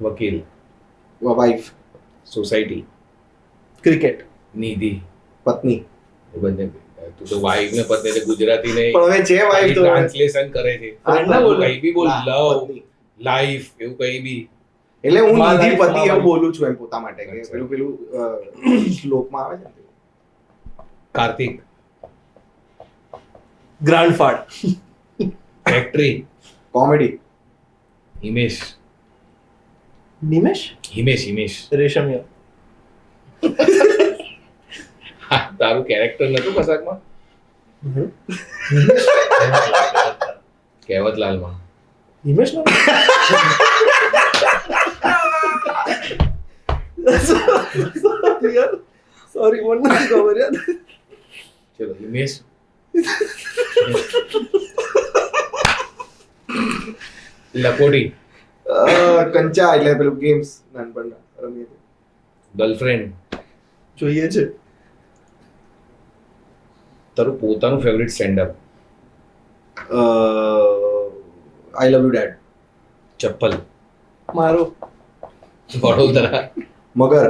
વકીલ, વાઇફ, સોસાયટી, ક્રિકેટ, નિધિ, પત્ની. એ બંને. તું તો વાઇફ ને પત્ની એટલે ગુજરાતી ને પણ હવે છે વાઇફ તો ટ્રાન્સલેશન કરે છે. friend ના બોલો. કઈ બી બોલ, લવ, પત્ની. લાઈફ, એવું કઈ બી. એટલે હું માં નિધિ life, પતિ માં એવું wife. બોલું છું એમ પોતા માટે કે અચ્છા. પેલું શ્લોકમાં આવે છે ને. Kartik, grandfather, factory, comedy. Himesh, Nimesh, Himesh. Reshammiya, હા, તારું કેરેક્ટર નતું કશાકમાં? કહેવતલાલમાં. નિમેશ ના યાર સોરી મને નથી ખબર યાર. ચલો, હિમેશ. લકોડી, કંચા એટલે પેલું ગેમ્સ નાનપણના રમીએ તે. ગર્લફ્રેન્ડ. જોઈએ છે. તારું પોતાનું favourite standup. I love you dad. ચપ્પલ. મારો વડોદરા. મગર.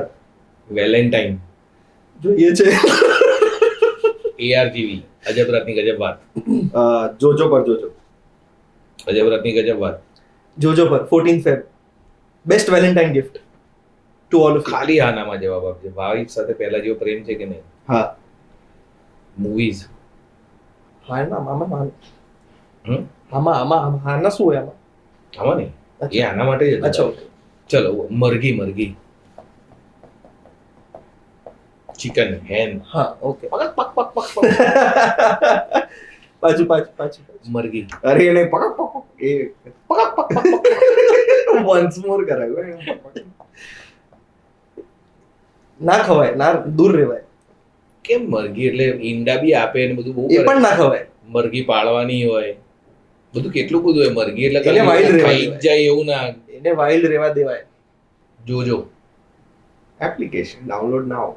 વેલેન્ટાઇન. જોઈએ છે. ARGV, અજબ રાતની ગજબ વાત. જોજો પર જોજો. અજબ રાતની ગજબ વાત. જોજો પર 14 fab best Valentine gift to all of ખાલી આનામાં જવાબ આપજે. વાઇફ સાથે પહેલા જેવો પ્રેમ છે કે નહીં? હા. મૂવીઝ. હા ના મામા હમ? આમાં હાના શું હોય આમાં? આમાં નહીં, એ આના માટે જ હતું. અચ્છા ઓકે. ચલો, મરઘી. ચિકન, હેન. હા ઓકે. પક પક પક પક પક. પાછું મરઘી. અરે એને પકક પકક એ પકક પકક વન્સ મોર કરાયું હે. ના ખવાય, ના દૂર રહેવાય. કેમ મરઘી? એટલે ઈંડા બી આપે ને બધું બહુ એ કરે. પણ ના ખવાય. મરઘી પાળવાની હોય, બધું કેટલું બધું હોય. મરઘી એટલે એટલે wild રહેવા ખાઈ જ દેવાય. જાય એવું ના. એને વાઇલ્ડ રહેવા દેવાય. Jojo. Application download now.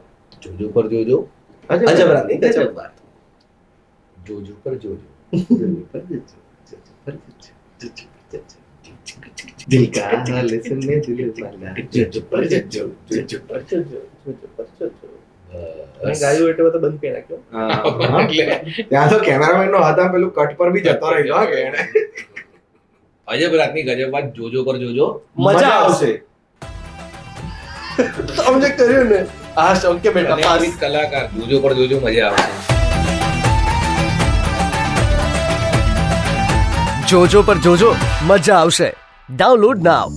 Jojo પર જોજો. અજબ રાતની ગજબ વાત. જોજો પર જોજો. દિલ કા લેસન મે દિલ વાલા જોજો પર જોજો. મેં ગાયું એટલે બધા બંધ કરી નાખ્યો. એટલે ત્યાં તો કેમેરામેન નો હાથ આમ પેલું કટ પર બી જતો રહ્યો હા કે એને. અજબ રાતની ગજબ વાત જોજો પર જોજો. મજા આવશે. સમજે કર્યું ને? હા ઓકે બેટા અને પાસ. આવી કલાકાર જોજો પર જોજો, મજા આવશે. જોજો પર જોજો મજા આવશે. ડાઉનલોડ નાઉ.